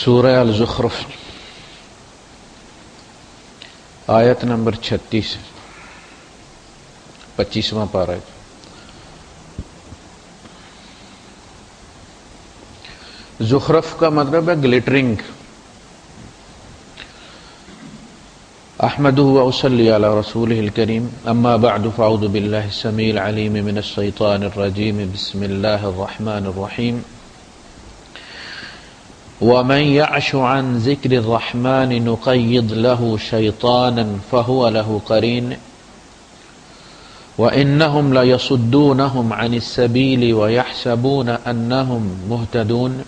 سورہ الزخرف آیت نمبر 36 25واں پارہ. زخرف کا مطلب ہے گلیٹرنگ. احمدہ واصلی علی رسولہ الکریم. اما بعد فاعوذ باللہ السمیع العلیم من الشیطان الرجیم. بسم اللہ الرحمن الرحیم. ومن يعش عن ذكر الرحمن نقيض له شيطانا فهو له قرين وإنهم ليصدونهم عن السبيل ويحسبون أنهم مهتدون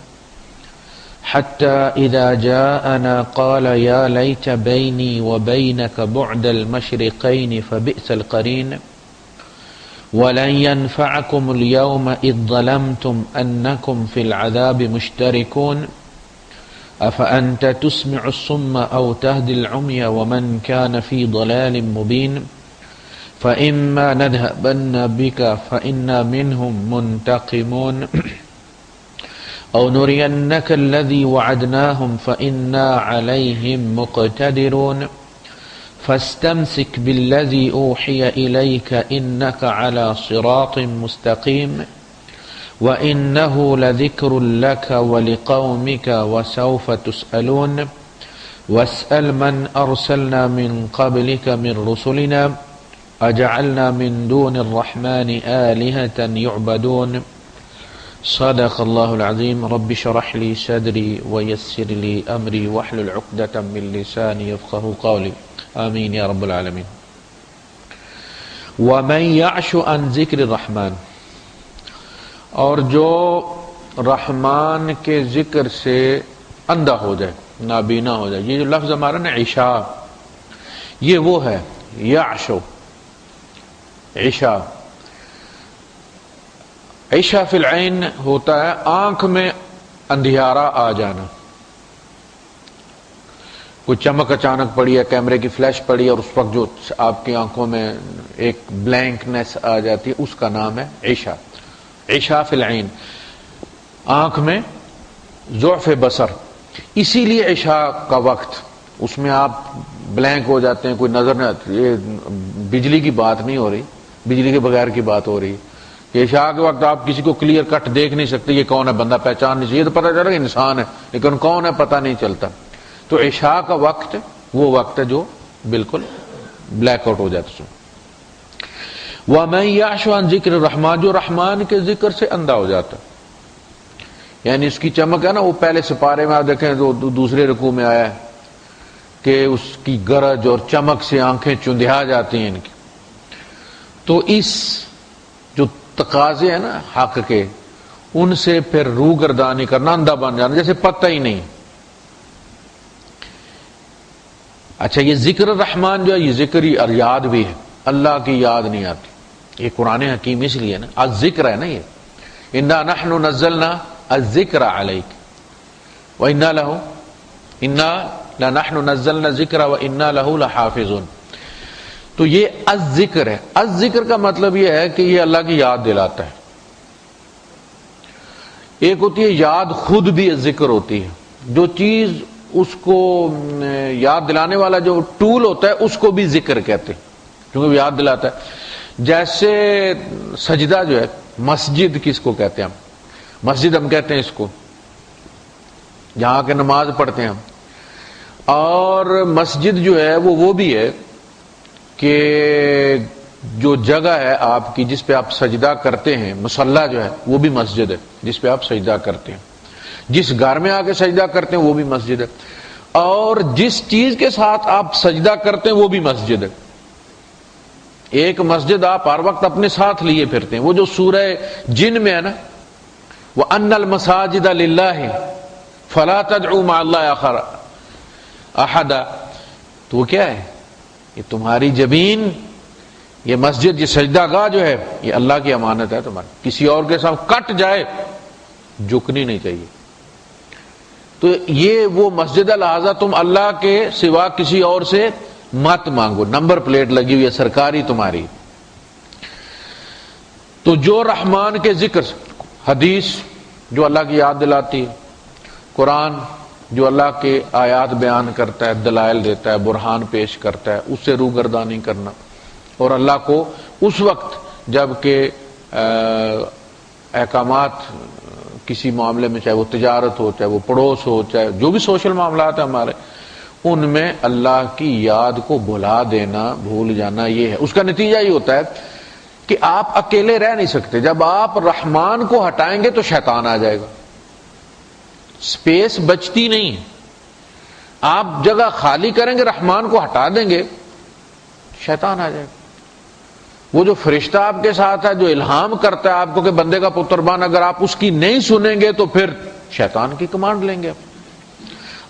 حتى إذا جاءنا قال يا ليت بيني وبينك بعد المشرقين فبئس القرين ولن ينفعكم اليوم إذ ظلمتم أنكم في العذاب مشتركون أفأنت تسمع الصم أو تهدي العمي ومن كان في ضلال مبين فإما نذهبن بك فإنا منهم منتقمون أو نرينك الذي وعدناهم فإنا عليهم مقتدرون فاستمسك بالذي أوحي إليك إنك على صراط مستقيم وَإِنَّهُ لَذِكْرٌ لَكَ وَلِقَوْمِكَ وَسَوْفَ تُسْأَلُونَ وَاسْأَلْ مَنْ أَرْسَلْنَا مِنْ قَبْلِكَ مِنْ رُسُلِنَا أَجَعَلْنَا مِنْ دُونِ الرَّحْمَنِ آلِهَةً يُعْبَدُونَ. صدق اللہ العظیم. رب اشرح لي صدری ويسر لي أمري واحلل عقدة من لساني يفقهوا قولي. آمین یا رب العالمین. وَمَنْ يَعْشُ عَنْ ذِكْرِ الرَّحْمَنِ، اور جو رحمان کے ذکر سے اندھا ہو جائے، نابینا ہو جائے. یہ جو لفظ ہمارا نا عشاء، یہ وہ ہے یعشو. عشاء عشاء فی العین ہوتا ہے آنکھ میں اندھیارا آ جانا. کوئی چمک اچانک پڑی ہے، کیمرے کی فلیش پڑی ہے، اور اس وقت جو آپ کی آنکھوں میں ایک بلینکنیس آ جاتی ہے، اس کا نام ہے عشاء. عشاء فی العین، آنکھ میں ضعف بصر. اسی لیے عشاء کا وقت اس میں آپ بلینک ہو جاتے ہیں، کوئی نظر نہ آتی. یہ بجلی کی بات نہیں ہو رہی، بجلی کے بغیر کی بات ہو رہی ہے. عشاء کے وقت آپ کسی کو کلیئر کٹ دیکھ نہیں سکتے، یہ کون ہے، بندہ پہچان نہیں سکتے. یہ تو پتہ چل رہا ہے انسان ہے، لیکن کون ہے پتہ نہیں چلتا. تو عشاء کا وقت وہ وقت ہے جو بالکل بلیک آؤٹ ہو جاتا ہے. وَمَن يَعْشُ عَن ذِكْرِ الرَّحْمَنِ، جو رحمان کے ذکر سے اندھا ہو جاتا ہے. یعنی اس کی چمک ہے نا، وہ پہلے سپارے میں آپ دیکھیں جو دوسرے رکوع میں آیا ہے کہ اس کی گرج اور چمک سے آنکھیں چندھیا جاتی ہیں ان کی. تو اس جو تقاضے ہیں نا حق کے، ان سے پھر روگردانی کرنا، اندھا بن جانا، جیسے پتہ ہی نہیں. اچھا، یہ ذکر الرحمن جو ہے، یہ ذکر ہی اور یاد بھی ہے. اللہ کی یاد نہیں آتی. یہ قرآن حکیم اس لیے نا، الذکر ہے نا، یہ انا نحن نزلنا الذکر علیک وانا لہ انا لنحن نزلنا الذکر وانا لہ لحافظون. تو یہ الذکر ہے. الذکر کا مطلب یہ ہے کہ یہ اللہ کی یاد دلاتا ہے. ایک ہوتی ہے یاد خود بھی ذکر ہوتی ہے، جو چیز اس کو یاد دلانے والا جو ٹول ہوتا ہے اس کو بھی ذکر کہتے ہیں، کیونکہ وہ یاد دلاتا ہے. جیسے سجدہ جو ہے، مسجد کس کو کہتے ہیں ہم؟ مسجد ہم کہتے ہیں اس کو جہاں کے نماز پڑھتے ہیں ہم. اور مسجد جو ہے وہ بھی ہے کہ جو جگہ ہے آپ کی جس پہ آپ سجدہ کرتے ہیں، مصلی جو ہے وہ بھی مسجد ہے جس پہ آپ سجدہ کرتے ہیں. جس گھر میں آ کے سجدہ کرتے ہیں وہ بھی مسجد ہے، اور جس چیز کے ساتھ آپ سجدہ کرتے ہیں وہ بھی مسجد ہے. ایک مسجد آپ ہر وقت اپنے ساتھ لیے پھرتے ہیں. وہ جو سورہ جن میں ہے نا، وَأَنَّ الْمَسَاجِدَ لِلَّهِ فَلَا تَدْعُوا مَعَ اللَّهِ أَحَدًا. تو وہ کیا ہے؟ یہ تمہاری جبین، یہ مسجد، یہ سجدہ گاہ جو ہے، یہ اللہ کی امانت ہے تمہاری. کسی اور کے ساتھ کٹ جائے جھکنی نہیں چاہیے. تو یہ وہ مسجد ہے، لہذا تم اللہ کے سوا کسی اور سے مت مانگو. نمبر پلیٹ لگی ہوئی ہے سرکاری تمہاری. تو جو رحمان کے ذکر، حدیث جو اللہ کی یاد دلاتی ہے، قرآن جو اللہ کے آیات بیان کرتا ہے، دلائل دیتا ہے، برہان پیش کرتا ہے، اس سے روگردانی کرنا، اور اللہ کو اس وقت جب کہ احکامات کسی معاملے میں، چاہے وہ تجارت ہو، چاہے وہ پڑوس ہو، چاہے جو بھی سوشل معاملات ہیں ہمارے، ان میں اللہ کی یاد کو بھلا دینا، بھول جانا، یہ ہے اس کا نتیجہ یہ ہوتا ہے کہ آپ اکیلے رہ نہیں سکتے. جب آپ رحمان کو ہٹائیں گے تو شیطان آ جائے گا، سپیس بچتی نہیں. آپ جگہ خالی کریں گے، رحمان کو ہٹا دیں گے، شیطان آ جائے گا. وہ جو فرشتہ آپ کے ساتھ ہے، جو الہام کرتا ہے آپ کو کہ بندے کا پتر بن، اگر آپ اس کی نہیں سنیں گے تو پھر شیطان کی کمانڈ لیں گے.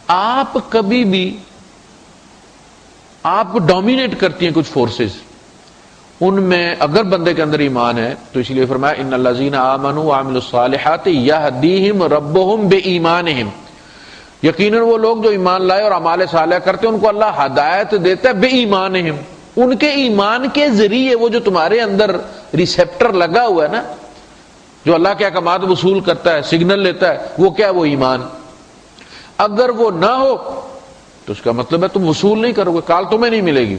آپ کبھی بھی، آپ کو ڈومینیٹ کرتی ہیں کچھ فورسز، ان میں اگر بندے کے اندر ایمان ہے تو اس لیے فرمایا ان الذین آمنوا وعملوا الصالحات یہدیہم ربہم بایمانہم، یقیناً وہ لوگ جو ایمان لائے اور اعمال صالح کرتے ہیں ان کو اللہ ہدایت دیتا ہے بایمانہم، ان کے ایمان کے ذریعے. وہ جو تمہارے اندر ریسیپٹر لگا ہوا ہے نا، جو اللہ کے احکامات وصول کرتا ہے، سگنل لیتا ہے، وہ کیا ہے؟ وہ ایمان. اگر وہ نہ ہو تو اس کا مطلب ہے تم وصول نہیں کرو گے، کال تمہیں نہیں ملے گی.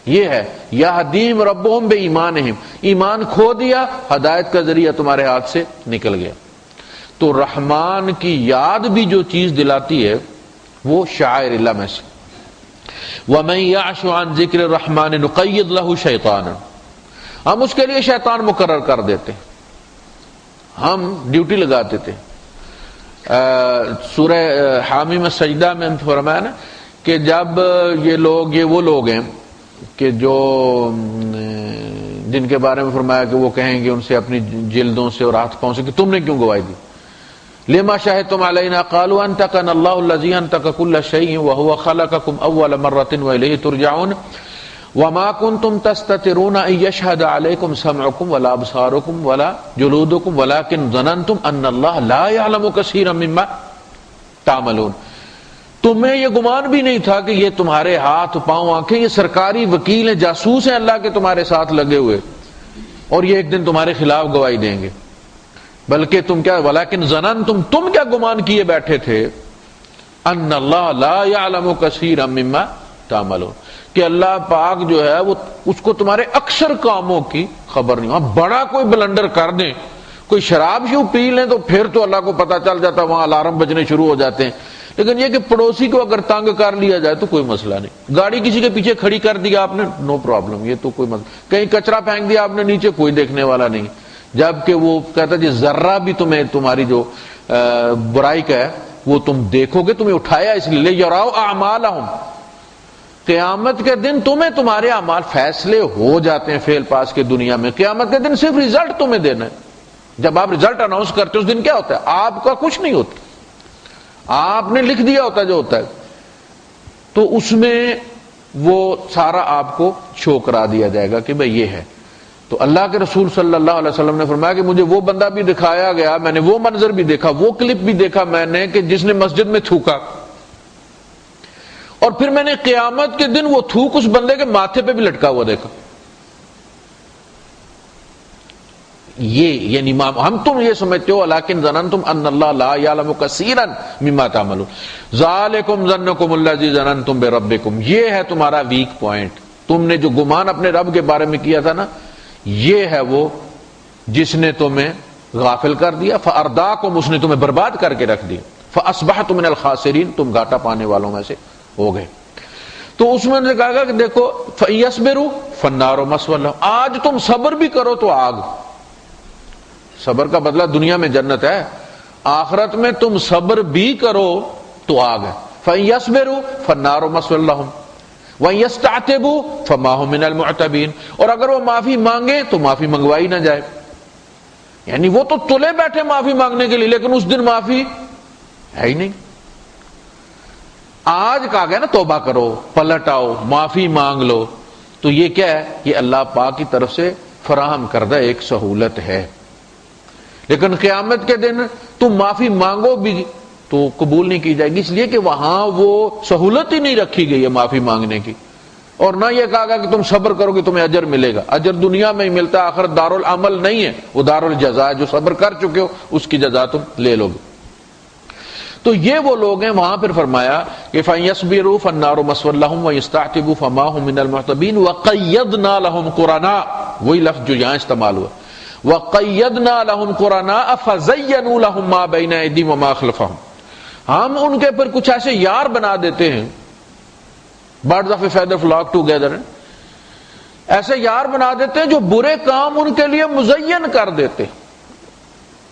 یہ ہے یہدیہم ربہم بایمانہم، ایمان کھو دیا، ہدایت کا ذریعہ تمہارے ہاتھ سے نکل گیا. تو رحمان کی یاد بھی جو چیز دلاتی ہے وہ شعائر اللہ میں سے. وَمَن يَعْشُ عَن ذِكْرِ الرَّحْمَنِ نُقَيِّضْ لَهُ شَيْطَانًا، ہم اس کے لیے شیطان مقرر کر دیتے، ہم ڈیوٹی لگاتے تھے. سورہ حامیم السجدہ میں فرمایا نا کہ جب یہ وہ لوگ ہیں کہ جو جن کے بارے میں فرمایا کہ وہ کہیں گے ان سے اپنی جلدوں سے اور ہاتھ پاؤں سے کہ تم نے کیوں گواہی دی، لما شہدتم علینا قالوا انطقنا اللہ الذی انطق کل شیء وهو خلقکم اول مرۃ والیہ ترجعون وما کنتم تستترون ان یشهد علیکم سمعکم ولا ابصارکم ولا جلودکم ولکن ظننتم ان اللہ لا یعلم کثیرا مما تعملون. تمہیں یہ گمان بھی نہیں تھا کہ یہ تمہارے ہاتھ پاؤں آنکھیں یہ سرکاری وکیل ہیں، جاسوس ہیں اللہ کے تمہارے ساتھ لگے ہوئے، اور یہ ایک دن تمہارے خلاف گواہی دیں گے. بلکہ تم کیا، ولیکن ظننتم، تم کیا گمان کیے بیٹھے تھے، ان اللہ لا یعلم کثیرا مما تعملون، کہ اللہ پاک جو ہے وہ اس کو تمہارے اکثر کاموں کی خبر نہیں. وہاں بڑا کوئی بلنڈر کر دیں، کوئی شراب شو پی لیں تو پھر تو اللہ کو پتا چل جاتا، وہاں الارم بجنے شروع ہو جاتے ہیں. لیکن یہ کہ پڑوسی کو اگر تنگ کر لیا جائے تو کوئی مسئلہ نہیں. گاڑی کسی کے پیچھے کھڑی کر دیا آپ نے، نو پرابلم، یہ تو کوئی مسئلہ. کہیں کچرا پھینک دیا آپ نے نیچے، کوئی دیکھنے والا نہیں. جبکہ وہ کہتا جی ذرہ بھی تمہیں تمہاری جو برائی کا ہے وہ تم دیکھو گے، تمہیں اٹھایا اس لیے یراؤ اعمالہم، قیامت کے دن تمہیں تمہارے اعمال فیصلے ہو جاتے ہیں فیل پاس کے دنیا میں. قیامت کے دن صرف رزلٹ تمہیں دینا ہے. جب آپ رزلٹ اناؤنس کرتے اس دن کیا ہوتا ہے؟ آپ کا کچھ نہیں ہوتا، آپ نے لکھ دیا ہوتا جو ہوتا ہے، تو اس میں وہ سارا آپ کو شو کرا دیا جائے گا کہ بھئی یہ ہے. تو اللہ کے رسول صلی اللہ علیہ وسلم نے فرمایا کہ مجھے وہ بندہ بھی دکھایا گیا، میں نے وہ منظر بھی دیکھا، وہ کلپ بھی دیکھا میں نے کہ جس نے مسجد میں تھوکا، اور پھر میں نے قیامت کے دن وہ تھوک اس بندے کے ماتھے پہ بھی لٹکا ہوا دیکھا. یہ یعنی ہم تم یہ سمجھتے ہو لیکن ظننتم ان اللہ لا یعلم کثیرا مما تعملون ذالکم ظنکم الذی ظننتم بربکم، یہ ہے تمہارا ویک پوائنٹ. تم نے جو گمان اپنے رب کے بارے میں کیا تھا نا، یہ ہے وہ جس نے تمہیں غافل کر دیا. فارداکم، اس نے تمہیں برباد کر کے رکھ دیا. فاصبحتم من الخاسرین، تم گھاٹا پانے والوں میں سے ہو گئے. تو اس میں نے کہا کہ دیکھو فیصبروا فالنار مثوی لهم، آج تم صبر بھی کرو تو آگ، صبر کا بدلہ دنیا میں جنت ہے، آخرت میں تم صبر بھی کرو تو آگ ہے. فیصبروا فالنار مثوی لهم وَيَسْتَعْتِبُوا فَمَا هُمْ مِنَ الْمُعْتَبِينَ، اور اگر وہ معافی مانگے تو معافی منگوائی نہ جائے. یعنی وہ تو تلے بیٹھے معافی مانگنے کے لیے، لیکن اس دن معافی ہے ہی نہیں. آج کہا گیا نا توبہ کرو، پلٹ آؤ، معافی مانگ لو. تو یہ کیا ہے؟ یہ اللہ پاک کی طرف سے فراہم کردہ ایک سہولت ہے. لیکن قیامت کے دن تم معافی مانگو بھی تو قبول نہیں کی جائے گی، اس لیے کہ وہاں وہ سہولت ہی نہیں رکھی گئی ہے معافی مانگنے کی. اور نہ یہ کہا گیا کہ تم صبر کرو گے تمہیں اجر ملے گا. اجر دنیا میں ہی ملتا ہے، آخرت دار العمل نہیں ہے، وہ دار الجزا ہے. جو صبر کر چکے ہو اس کی جزا تم لے لو گے. تو یہ وہ لوگ ہیں. وہاں پھر فرمایا کہ فَإِنْ فَالنَّارُ مَثْوًى لَهُمْ وَيَسْتَعْتِبُوا فَمَا هُمْ مِنَ الْمُعْتَبِينَ وَقَيَّدْنَا لَهُمْ قُرَنَاءَ، وہی لفظ جو یہاں استعمال ہوا، وَقَيَّدْنَا لَهُمْ قُرَنَاءَ فَزَيَّنُوا لَهُم مَا بَيْنَ أَيْدِيهِمْ وَمَا خَلْفَهُم. ہم ان کے پر کچھ ایسے یار بنا دیتے ہیں، birds of a feather flock together, ایسے یار بنا دیتے ہیں جو برے کام ان کے لیے مزین کر دیتے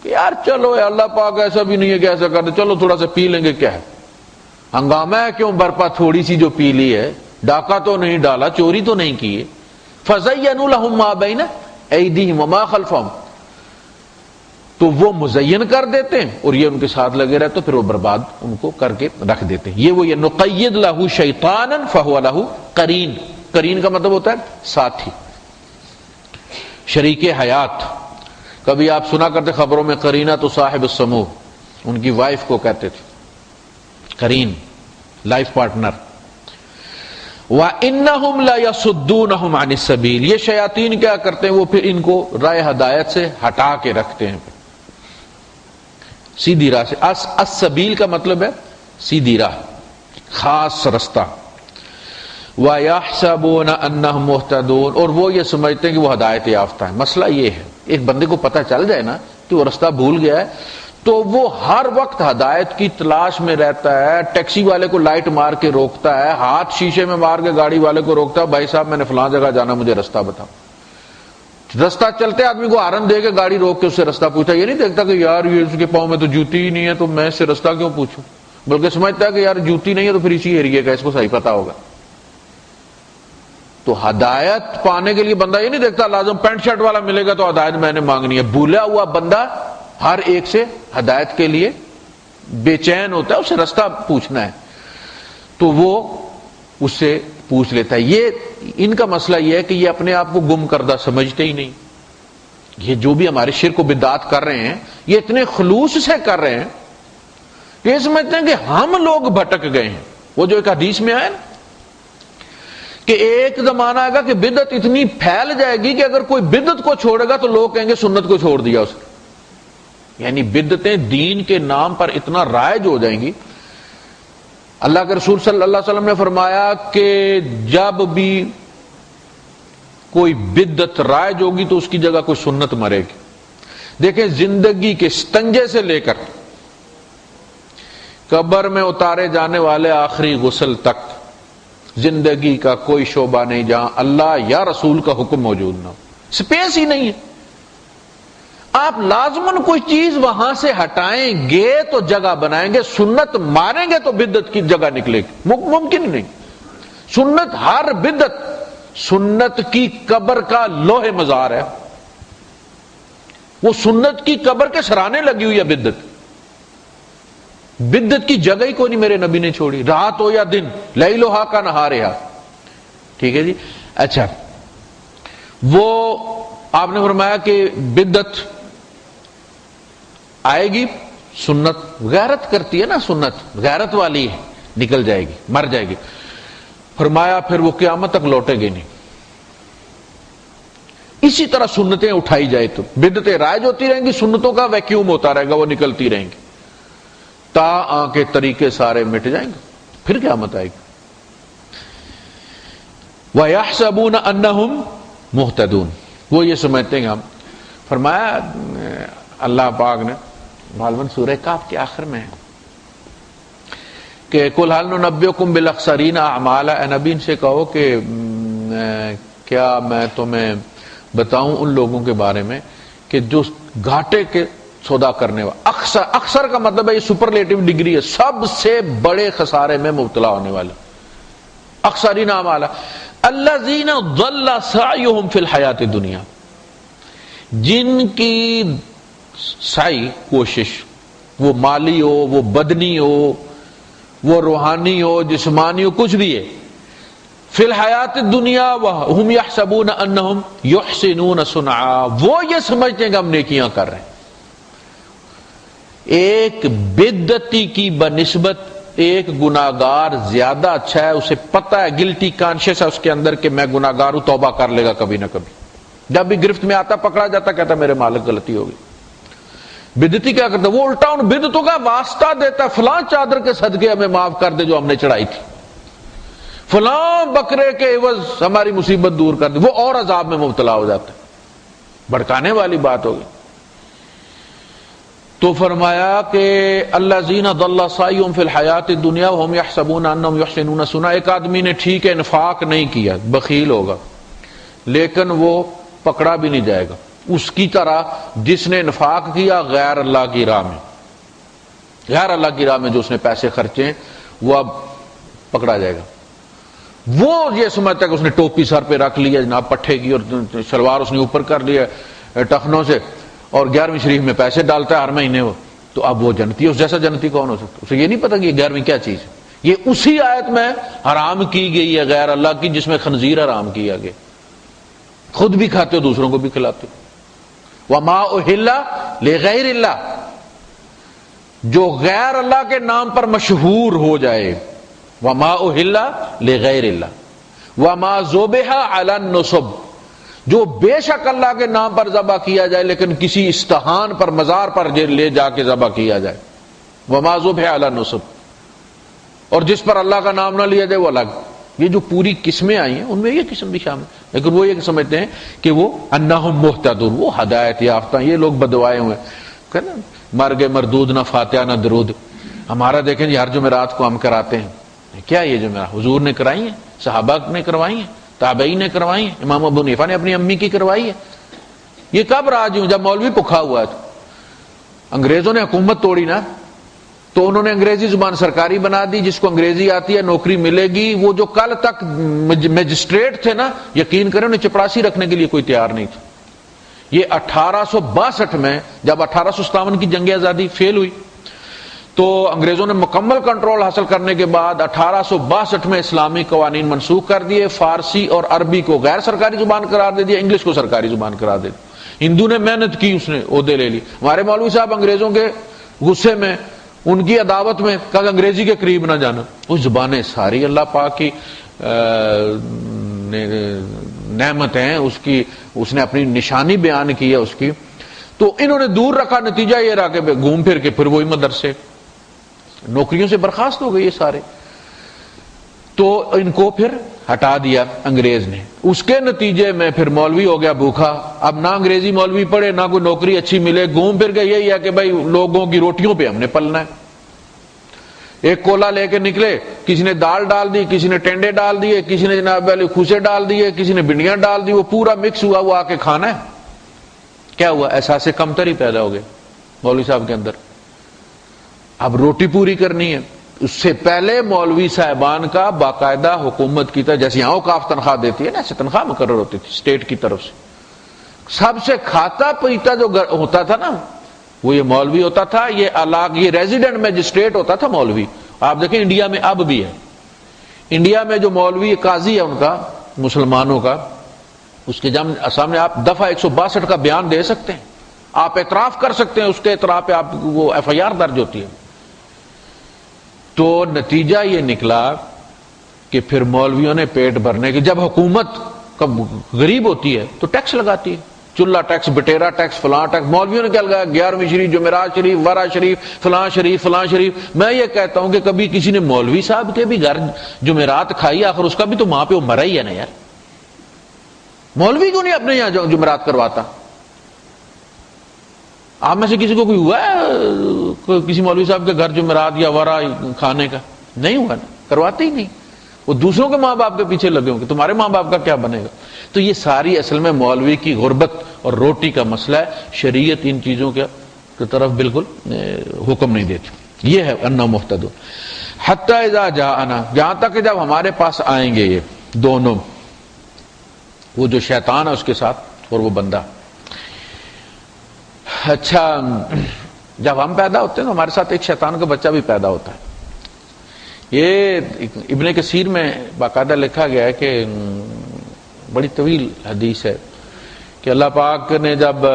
کہ یار چلو اللہ پاک ایسا بھی نہیں ہے کہ ایسا کر دے، چلو تھوڑا سا پی لیں گے، کیا ہے ہنگامہ ہے، کیوں برپا تھوڑی سی جو پی لی ہے، ڈاکہ تو نہیں ڈالا، چوری تو نہیں کی ہے. فَزَيَّنُوا لَهُم مَا بَيْنَ أَيْدِيهِمْ وَمَا خَلْفَهُم، تو وہ مزین کر دیتے ہیں اور یہ ان کے ساتھ لگے رہتے، تو پھر وہ برباد ان کو کر کے رکھ دیتے ہیں. یہ وہ یہ نقید لہو شیطانا فہو لہو قرین، قرین کا مطلب ہوتا ہے ساتھی، شریک حیات. کبھی آپ سنا کرتے خبروں میں قرینہ تو صاحب السمو، ان کی وائف کو کہتے تھے قرین، لائف پارٹنر. وَإِنَّهُمْ لَيَصُدُّونَهُمْ عَنِ السَّبِيلِ، یہ شیاطین کیا کرتے ہیں، وہ پھر ان کو راہ ہدایت سے ہٹا کے رکھتے ہیں، سیدھی راہ سے. السبیل کا مطلب ہے سیدھی راہ، خاص رستہ. وَيَحْسَبُونَ أَنَّهُمْ مُهْتَدُونَ، اور وہ یہ سمجھتے ہیں کہ وہ ہدایت یافتہ ہیں. مسئلہ یہ ہے، ایک بندے کو پتہ چل جائے نا کہ وہ رستہ بھول گیا ہے تو وہ ہر وقت ہدایت کی تلاش میں رہتا ہے. ٹیکسی والے کو لائٹ مار کے روکتا ہے، ہاتھ شیشے میں مار کے گاڑی والے کو روکتا ہے، بھائی صاحب میں نے فلاں جگہ جانا، مجھے رستہ بتاؤ. رستہ چلتے آدمی کو ہارن دے کے گاڑی روک کے اس سے رستہ پوچھتا، یہ نہیں دیکھتا کہ یار یہ اس کے پاؤں میں تو جوتی ہی نہیں ہے تو میں اس سے رستہ کیوں پوچھوں، بلکہ سمجھتا ہے کہ یار جوتی نہیں ہے تو پھر اسی ایریے کا اس کو صحیح پتا ہوگا. تو ہدایت پانے کے لیے بندہ یہ نہیں دیکھتا لازم پینٹ شرٹ والا ملے گا تو ہدایت میں نے مانگنی ہے. بھولا ہوا بندہ ہر ایک سے ہدایت کے لیے بے چین ہوتا ہے، اسے رستہ پوچھنا ہے تو وہ اس سے پوچھ لیتا ہے. یہ ان کا مسئلہ یہ ہے کہ یہ اپنے آپ کو گم کردہ سمجھتے ہی نہیں. یہ جو بھی ہمارے شرک و بدعات کر رہے ہیں یہ اتنے خلوص سے کر رہے ہیں کہ یہ سمجھتے ہیں کہ ہم لوگ بھٹک گئے ہیں. وہ جو ایک حدیث میں آیا نا کہ ایک زمانہ آئے گا کہ بدعت اتنی پھیل جائے گی کہ اگر کوئی بدعت کو چھوڑے گا تو لوگ کہیں گے سنت کو چھوڑ دیا اس نے. یعنی بدعتیں دین کے نام پر اتنا رائج ہو جائیں گی. اللہ کے رسول صلی اللہ علیہ وسلم نے فرمایا کہ جب بھی کوئی بدعت رائج ہوگی تو اس کی جگہ کوئی سنت مرے گی. دیکھیں زندگی کے استنجے سے لے کر قبر میں اتارے جانے والے آخری غسل تک زندگی کا کوئی شعبہ نہیں جہاں اللہ یا رسول کا حکم موجود نہ ہو. سپیس ہی نہیں ہے. آپ لازماً کوئی چیز وہاں سے ہٹائیں گے تو جگہ بنائیں گے، سنت ماریں گے تو بدعت کی جگہ نکلے گی. ممکن نہیں. سنت ہر بدعت سنت کی قبر کا لوح مزار ہے. وہ سنت کی قبر کے سرانے لگی ہوئی ہے بدعت. بدعت کی جگہ ہی کوئی نہیں میرے نبی نے چھوڑی، رات ہو یا دن، لیلھا کا نہارھا. ٹھیک ہے جی. اچھا وہ آپ نے فرمایا کہ بدعت آئے گی، سنت غیرت کرتی ہے نا، سنت غیرت والی ہے، نکل جائے گی، مر جائے گی. فرمایا پھر وہ قیامت تک لوٹے گی نہیں. اسی طرح سنتیں اٹھائی جائے تو بدعتیں رائج ہوتی رہیں گی، سنتوں کا ویکیوم ہوتا رہے گا، وہ نکلتی رہیں گی تا کے طریقے سارے مٹ جائیں گے، پھر قیامت آئے گی. وَيَحْسَبُونَ أَنَّهُمْ مُهْتَدُونَ، وہ یہ سمجھتے ہیں ہم. فرمایا اللہ پاک نے غالباً سورہ کہف کے آخر میں کہ قُلْ هَلْ نُنَبِّئُكُمْ بِالْأَخْسَرِينَ أَعْمَالًا، اے نبی ان سے کہو کہ کیا میں تمہیں بتاؤں ان لوگوں کے بارے میں کہ جو گھاٹے کے سودا کرنے والا. اکثر کا مطلب ہے یہ سپرلیٹو ڈگری ہے، سب سے بڑے خسارے میں مبتلا ہونے والا. اخسرین اعمالا الذین ضل سعیہم فی الحیات الدنیا، جن کی سعی کوشش وہ مالی ہو، وہ بدنی ہو، وہ روحانی ہو، جسمانی ہو، کچھ بھی ہے، فی الحیات الدنیا وہم یحسبون انہم یحسنون صنعا، وہ یہ سمجھتے ہیں کہ ہم نیکیاں کر رہے ہیں. ایک بدعتی کی بنسبت ایک گناہگار زیادہ اچھا ہے، اسے پتہ ہے، گلٹی کانشیس ہے اس کے اندر کہ میں گناہگار ہوں، توبہ کر لے گا کبھی نہ کبھی. جب بھی گرفت میں آتا پکڑا جاتا کہتا میرے مالک غلطی ہوگی. بدعتی کیا کرتا ہے؟ وہ الٹا ان بدعتوں کا واسطہ دیتا ہے، فلاں چادر کے صدقے ہمیں معاف کر دے جو ہم نے چڑھائی تھی، فلاں بکرے کے عوض ہماری مصیبت دور کر دے، وہ اور عذاب میں مبتلا ہو جاتا ہے۔ بھڑکانے والی بات ہوگی۔ تو فرمایا کہ الذین ضل سعیہم فی الحیات الدنیا وہم یحسبون انہم یحسنون صنعا، ایک آدمی نے ٹھیک ہے انفاق نہیں کیا، بخیل ہوگا، لیکن وہ پکڑا بھی نہیں جائے گا اس کی طرح جس نے انفاق کیا غیر اللہ کی راہ میں، غیر اللہ کی راہ میں جو اس نے پیسے خرچے ہیں وہ اب پکڑا جائے گا۔ وہ یہ سمجھتا ہے کہ اس نے ٹوپی سر پہ رکھ لیا جناب پٹھے کی، اور شلوار اس نے اوپر کر لیا ٹخنوں سے، اور 11ویں شریف میں پیسے ڈالتا ہے ہر مہینے، وہ تو اب وہ جنتی ہے، اس جیسا جنتی کون ہو سکتا؟ اسے یہ نہیں پتا کہ یہ 11ویں کیا چیز ہے۔ یہ اسی آیت میں حرام کی گئی ہے غیر اللہ کی، جس میں خنزیر حرام کیا گیا، خود بھی کھاتے ہو دوسروں کو بھی کھلاتے ہو۔ وما اہل لغیر اللہ، جو غیر اللہ کے نام پر مشہور ہو جائے، وما اہل لغیر اللہ، وما ذبح علی النصب، جو بے شک اللہ کے نام پر ذبح کیا جائے لیکن کسی استحان پر مزار پر لے جا کے ذبح کیا جائے، وما ذبح علی النصب، اور جس پر اللہ کا نام نہ لیا جائے وہ الگ۔ یہ جو پوری قسمیں آئی ہیں ان میں یہ قسم بھی شامل، لیکن وہ یہ سمجھتے ہیں کہ وہ انہم مہتدون، وہ ہدایت یافتہ، یہ لوگ بدوائے ہوئے ہیں، مر گئے مردود، نہ فاتحہ نہ درود۔ ہمارا دیکھیں جی ہر جمعرات کو ہم کراتے ہیں، کیا یہ جمعرات حضور نے کرائی ہیں، صحابہ نے کروائی ہیں، تابعین نے کروائی ہیں، امام ابو حنیفہ نے اپنی امی کی کروائی ہے۔ یہ کب راج ہوں؟ جب مولوی پکھا ہوا ہے۔ انگریزوں نے حکومت توڑی نا، تو انہوں نے انگریزی زبان سرکاری بنا دی، جس کو انگریزی آتی ہے نوکری ملے گی۔ وہ جو کل تک میجسٹریٹ تھے نا، یقین کریں انہیں چپڑاسی رکھنے کے لیے کوئی تیار نہیں تھا۔ یہ 1862 میں جب 1857 کی جنگ آزادی فیل ہوئی تو انگریزوں نے مکمل کنٹرول حاصل کرنے کے بعد 1862 میں اسلامی قوانین منسوخ کر دیے، فارسی اور عربی کو غیر سرکاری زبان قرار دے دیا، انگلش کو سرکاری زبان قرار دے دیا۔ ہندو نے محنت کی، اس نے عہدے لے لی۔ ہمارے مولوی صاحب انگریزوں کے غصے میں، ان کی عداوت میں کہا انگریزی کے قریب نہ جانا۔ وہ زبانیں ساری اللہ پاک کی نعمت ہیں، اس نے اپنی نشانی بیان کی ہے اس کی، تو انہوں نے دور رکھا۔ نتیجہ یہ رہا کہ گھوم پھر کے پھر وہی مدرسے، نوکریوں سے برخاست ہو گئے یہ سارے، تو ان کو پھر ہٹا دیا انگریز نے۔ اس کے نتیجے میں پھر مولوی ہو گیا بھوکا، اب نہ انگریزی مولوی پڑھے نہ کوئی نوکری اچھی ملے، گھوم پھر کے یہی ہے کہ بھائی لوگوں کی روٹیوں پہ ہم نے پلنا ہے۔ ایک کولا لے کے نکلے، کسی نے دال ڈال دی، کسی نے ٹینڈے ڈال دیے، کسی نے جناب والی کھوسے ڈال دیے، کسی نے بھنڈیاں ڈال دی، وہ پورا مکس ہوا، وہ آ کے کھانا ہے۔ کیا ہوا؟ احساس کمتری پیدا ہو گئے مولوی صاحب کے اندر۔ اب روٹی پوری کرنی ہے۔ اس سے پہلے مولوی صاحبان کا باقاعدہ حکومت کی طرح، جیسے یہاں اوقاف تنخواہ دیتی ہے نا، ایسے تنخواہ مقرر ہوتی تھی اسٹیٹ کی طرف سے۔ سب سے کھاتا پیتا جو ہوتا تھا نا وہ یہ مولوی ہوتا تھا، یہ الگ، یہ ریزیڈنٹ میجسٹریٹ ہوتا تھا مولوی۔ آپ دیکھیں انڈیا میں اب بھی ہے، انڈیا میں جو مولوی قاضی ہے ان کا، مسلمانوں کا، اس کے سامنے آپ دفعہ 162 کا بیان دے سکتے ہیں، آپ اعتراف کر سکتے ہیں، اس کے اعتراف پہ آپ وہ ایف آئی آر درج ہوتی ہے۔ تو نتیجہ یہ نکلا کہ پھر مولویوں نے پیٹ بھرنے کی، جب حکومت غریب ہوتی ہے تو ٹیکس لگاتی ہے، چولہا ٹیکس، بٹیرا ٹیکس، فلاں ٹیکس۔ مولویوں نے کیا لگایا؟ 11ویں شریف، جمعرات شریف، ورا شریف، فلاں شریف، فلاں شریف۔ میں یہ کہتا ہوں کہ کبھی کسی نے مولوی صاحب کے بھی گھر جمعرات کھائی؟ آخر اس کا بھی تو وہاں پہ وہ مرا ہی ہے نا یار۔ مولوی کیوں نہیں اپنے یہاں جمعرات کرواتا؟ آپ میں سے کسی کو کوئی ہوا ہے کسی مولوی صاحب کے گھر جمعرات یا ورا کھانے کا؟ نہیں ہوا نا، کرواتے ہی نہیں۔ وہ دوسروں کے ماں باپ کے پیچھے لگے ہوں کہ تمہارے ماں باپ کا کیا بنے گا۔ تو یہ ساری اصل میں مولوی کی غربت اور روٹی کا مسئلہ ہے۔ شریعت ان چیزوں کی طرف بالکل حکم نہیں دیتی۔ یہ ہے انا مہتدون حتی اذا جاءنا، جہاں تک کہ جب ہمارے پاس آئیں گے یہ دونوں، وہ جو شیطان ہے اس کے ساتھ اور وہ بندہ۔ اچھا، جب ہم پیدا ہوتے ہیں تو ہمارے ساتھ ایک شیطان کا بچہ بھی پیدا ہوتا ہے۔ یہ ابن کثیر میں باقاعدہ لکھا گیا ہے کہ بڑی طویل حدیث ہے کہ اللہ پاک نے جب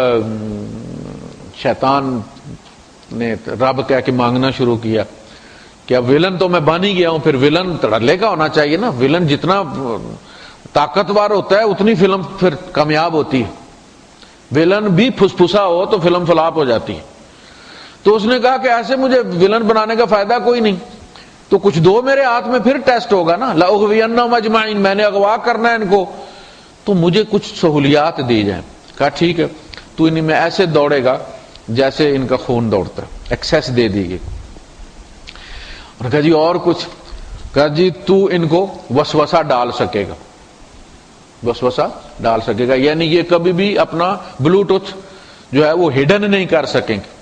شیطان نے رب کہہ کے مانگنا شروع کیا کہ اب ولن تو میں بن ہی گیا ہوں، پھر ولن تڑلے کا ہونا چاہیے نا، ولن جتنا طاقتور ہوتا ہے اتنی فلم پھر کامیاب ہوتی ہے، ولن بھی پھسپھسا ہو تو فلم فلاپ ہو جاتی ہے۔ تو اس نے کہا کہ ایسے مجھے ولن بنانے کا فائدہ کوئی نہیں، تو کچھ دو میرے ہاتھ میں، پھر ٹیسٹ ہوگا نا، لأغوینہم اجمعین، میں نے اغوا کرنا ہے ان کو، تو مجھے کچھ سہولیات دی جائیں۔ کہا ٹھیک ہے، تو انہیں میں ایسے دوڑے گا جیسے ان کا خون دوڑتا ہے، ایکسیس دے دی گئی۔ اور کہا جی اور کچھ؟ کہا جی تو ان کو وسوسہ ڈال سکے گا، وسوسہ ڈال سکے گا، یعنی یہ کبھی بھی اپنا بلوٹوتھ جو ہے وہ ہڈن نہیں کر سکیں گے،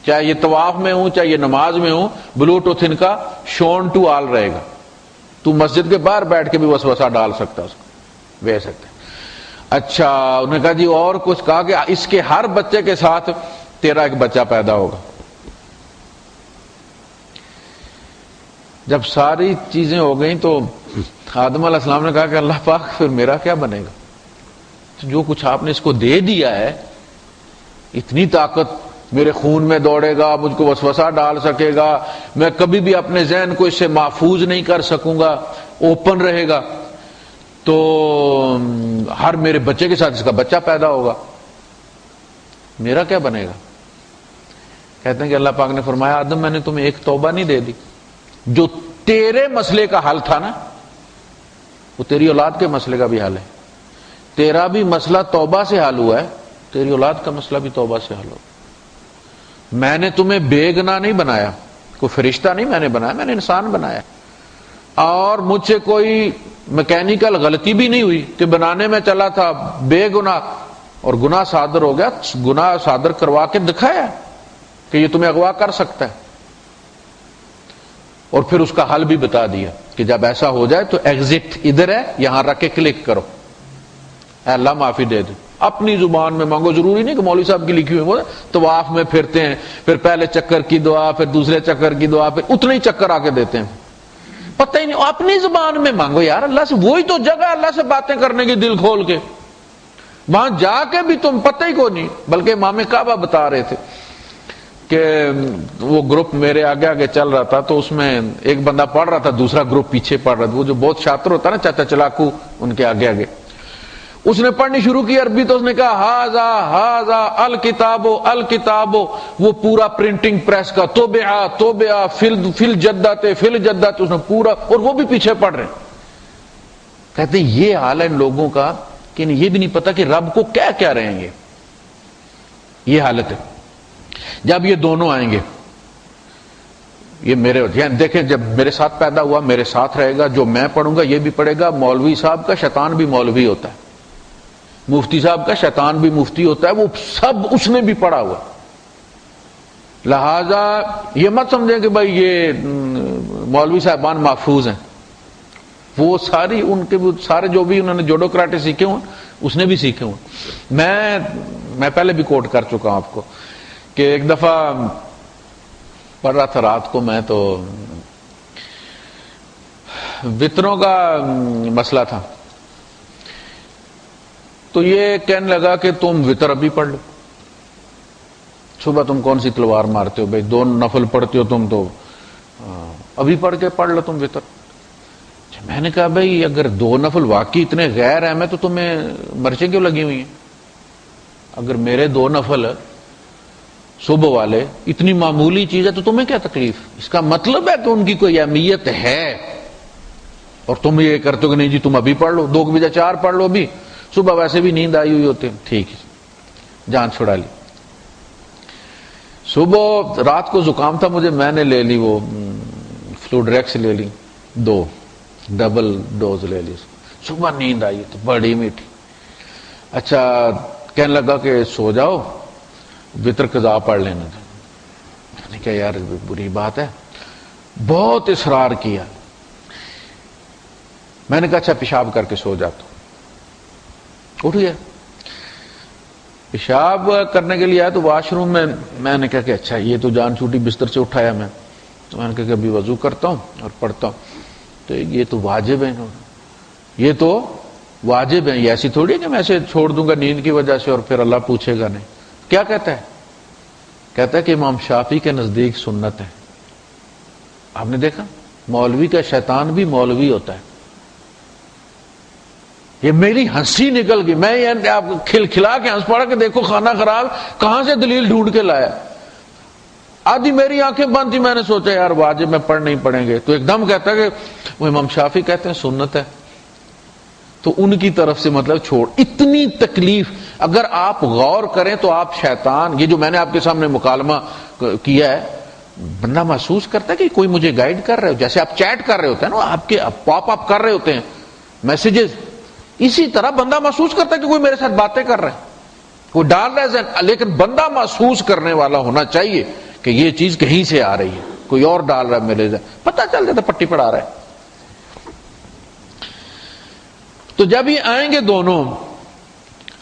چاہے یہ طواف میں ہوں چاہے یہ نماز میں ہوں، بلوٹوتھ ان کا شون ٹو آل رہے گا، تو مسجد کے باہر بیٹھ کے بھی وسوسہ ڈال سکتا ہے، اس کو بھیج سکتے ہیں۔ اچھا انہوں نے کہا جی اور کچھ؟ کہا کہ اس کے ہر بچے کے ساتھ تیرا ایک بچہ پیدا ہوگا۔ جب ساری چیزیں ہو گئیں تو آدم علیہ السلام نے کہا کہ اللہ پاک پھر میرا کیا بنے گا؟ تو جو کچھ آپ نے اس کو دے دیا ہے، اتنی طاقت، میرے خون میں دوڑے گا، مجھ کو وسوسہ ڈال سکے گا، میں کبھی بھی اپنے ذہن کو اس سے محفوظ نہیں کر سکوں گا، اوپن رہے گا، تو ہر میرے بچے کے ساتھ اس کا بچہ پیدا ہوگا، میرا کیا بنے گا؟ کہتے ہیں کہ اللہ پاک نے فرمایا آدم میں نے تمہیں ایک توبہ نہیں دے دی، جو تیرے مسئلے کا حل تھا نا، وہ تیری اولاد کے مسئلے کا بھی حل ہے، تیرا بھی مسئلہ توبہ سے حل ہوا ہے، تیری اولاد کا مسئلہ بھی توبہ سے حل ہوا۔ میں نے تمہیں بے گناہ نہیں بنایا، کوئی فرشتہ نہیں میں نے بنایا، میں نے انسان بنایا، اور مجھ سے کوئی میکینیکل غلطی بھی نہیں ہوئی کہ بنانے میں چلا تھا بے گناہ اور گناہ صادر ہو گیا، گناہ صادر کروا کے دکھایا کہ یہ تمہیں اغوا کر سکتا ہے، اور پھر اس کا حل بھی بتا دیا کہ جب ایسا ہو جائے تو ایگزٹ ادھر ہے، یہاں رکھ کے کلک کرو، اے اللہ معافی دے دے، اپنی زبان میں مانگو، ضروری نہیں کہ مولوی صاحب کی لکھی ہوئی، طواف میں پھرتے ہیں، پھر پہلے چکر کی دعا، پھر دوسرے چکر کی دعا، پھر اتنے ہی چکر آ کے دیتے ہیں، پتہ ہی نہیں، اپنی زبان میں مانگو یار اللہ سے، وہی تو جگہ اللہ سے باتیں کرنے کی دل کھول کے، وہاں جا کے بھی تم پتہ ہی کو نہیں۔ بلکہ امام کعبہ بتا رہے تھے کہ وہ گروپ میرے آگے آگے چل رہا تھا، تو اس میں ایک بندہ پڑھ رہا تھا، دوسرا گروپ پیچھے پڑھ رہا تھا، وہ جو بہت شاطر ہوتا ہے نا چاچا چلاکو، ان کے آگے آگے، اس نے پڑھنی شروع کی عربی، تو اس نے کہا ہاذا ہاذا الکتاب الکتاب، وہ پورا پرنٹنگ پریس کا توبعہ توبعہ فل جدت فل جدت، اس نے پورا، اور وہ بھی پیچھے پڑھ رہے ہیں۔ کہتے ہیں یہ حال ہے ان لوگوں کا کہ یہ بھی نہیں پتا کہ رب کو کیا کہہ رہے ہیں، یہ حالت ہے۔ جب یہ دونوں آئیں گے، یہ میرے یعنی دیکھیں جب میرے ساتھ پیدا ہوا میرے ساتھ رہے گا، جو میں پڑھوں گا یہ بھی پڑھے گا، مولوی صاحب کا شیطان بھی مولوی ہوتا ہے، مفتی صاحب کا شیطان بھی مفتی ہوتا ہے، وہ سب اس نے بھی پڑھا ہوا، لہذا یہ مت سمجھیں کہ بھائی یہ مولوی صاحبان محفوظ ہیں، وہ ساری ان کے سارے جو بھی انہوں نے جوڈو کراٹے سیکھے ہوں اس نے بھی سیکھے ہوں۔ میں پہلے بھی کوٹ کر چکا ہوں آپ کو کہ ایک دفعہ پڑھ رہا تھا رات کو میں، تو وطروں کا مسئلہ تھا، تو یہ کہنے لگا کہ تم وطر ابھی پڑھ لو، صبح تم کون سی تلوار مارتے ہو بھائی، 2 نفل پڑھتے ہو تم، تو ابھی پڑھ کے پڑھ لو تم وطر۔ میں نے کہا بھائی اگر 2 نفل واقعی اتنے غیر اہم ہے تو تمہیں مرچیں کیوں لگی ہوئی ہیں؟ اگر میرے 2 نفل صبح والے اتنی معمولی چیز ہے تو تمہیں کیا تکلیف؟ اس کا مطلب ہے کہ ان کی کوئی اہمیت ہے، اور تم یہ کرتے ہو کہ نہیں جی تم ابھی پڑھ لو، 2 کی بجائے 4 پڑھ لو، ابھی صبح ویسے بھی نیند آئی ہوئی ہوتی ہے، ٹھیک ہے جان چھڑا لی۔ صبح رات کو زکام تھا مجھے، میں نے لے لی وہ فلوڈریکس لے لی، 2 ڈبل ڈوز لے لی، صبح نیند آئی تو بڑی میٹھی۔ اچھا کہنے لگا کہ سو جاؤ وطر قضا پڑھ لینا تھا، میں نے کہا یار بری بات ہے، بہت اصرار کیا، میں نے کہا اچھا پیشاب کر کے سو جاتا ہوں، اٹھ گیا پیشاب کرنے کے لیے آیا تو واش روم میں نے کہا کہ اچھا یہ تو جان چھوٹی، بستر سے اٹھایا میں، تو میں نے کہا کہ ابھی وضو کرتا ہوں اور پڑھتا ہوں، تو یہ تو واجب ہے، یہ تو واجب ہے، یہ ایسی تھوڑی ہے کہ میں اسے چھوڑ دوں گا نیند کی وجہ سے اور پھر اللہ پوچھے گا نہیں۔ کیا کہتا ہے؟ کہتا ہے کہ امام شافعی کے نزدیک سنت ہے۔ آپ نے دیکھا مولوی کا شیطان بھی مولوی ہوتا ہے۔ یہ میری ہنسی نکل گئی، میں آپ کو کھلکھلا کے ہنس پڑا کہ دیکھو خانہ خراب کہاں سے دلیل ڈھونڈ کے لایا۔ آدھی میری آنکھیں بند تھی، میں نے سوچا یار واجب میں پڑھ نہیں پڑیں گے، تو ایک دم کہتا ہے کہ وہ امام شافعی کہتے ہیں سنت ہے، تو ان کی طرف سے مطلب چھوڑ. اتنی تکلیف اگر آپ غور کریں تو آپ شیطان، یہ جو میں نے آپ کے سامنے مکالمہ کیا ہے، بندہ محسوس کرتا ہے کہ کوئی مجھے گائیڈ کر رہے ہو، جیسے آپ چیٹ کر رہے ہوتے ہیں نا، آپ کے پاپ اپ کر رہے ہوتے ہیں میسیجز، اسی طرح بندہ محسوس کرتا ہے کہ کوئی میرے ساتھ باتیں کر رہا ہے، کوئی ڈال رہا ہے. لیکن بندہ محسوس کرنے والا ہونا چاہیے کہ یہ چیز کہیں سے آ رہی ہے، کوئی اور ڈال رہا ہے میرے سے، پتہ چل جاتا پٹی پڑا رہا ہے. تو جب یہ آئیں گے دونوں،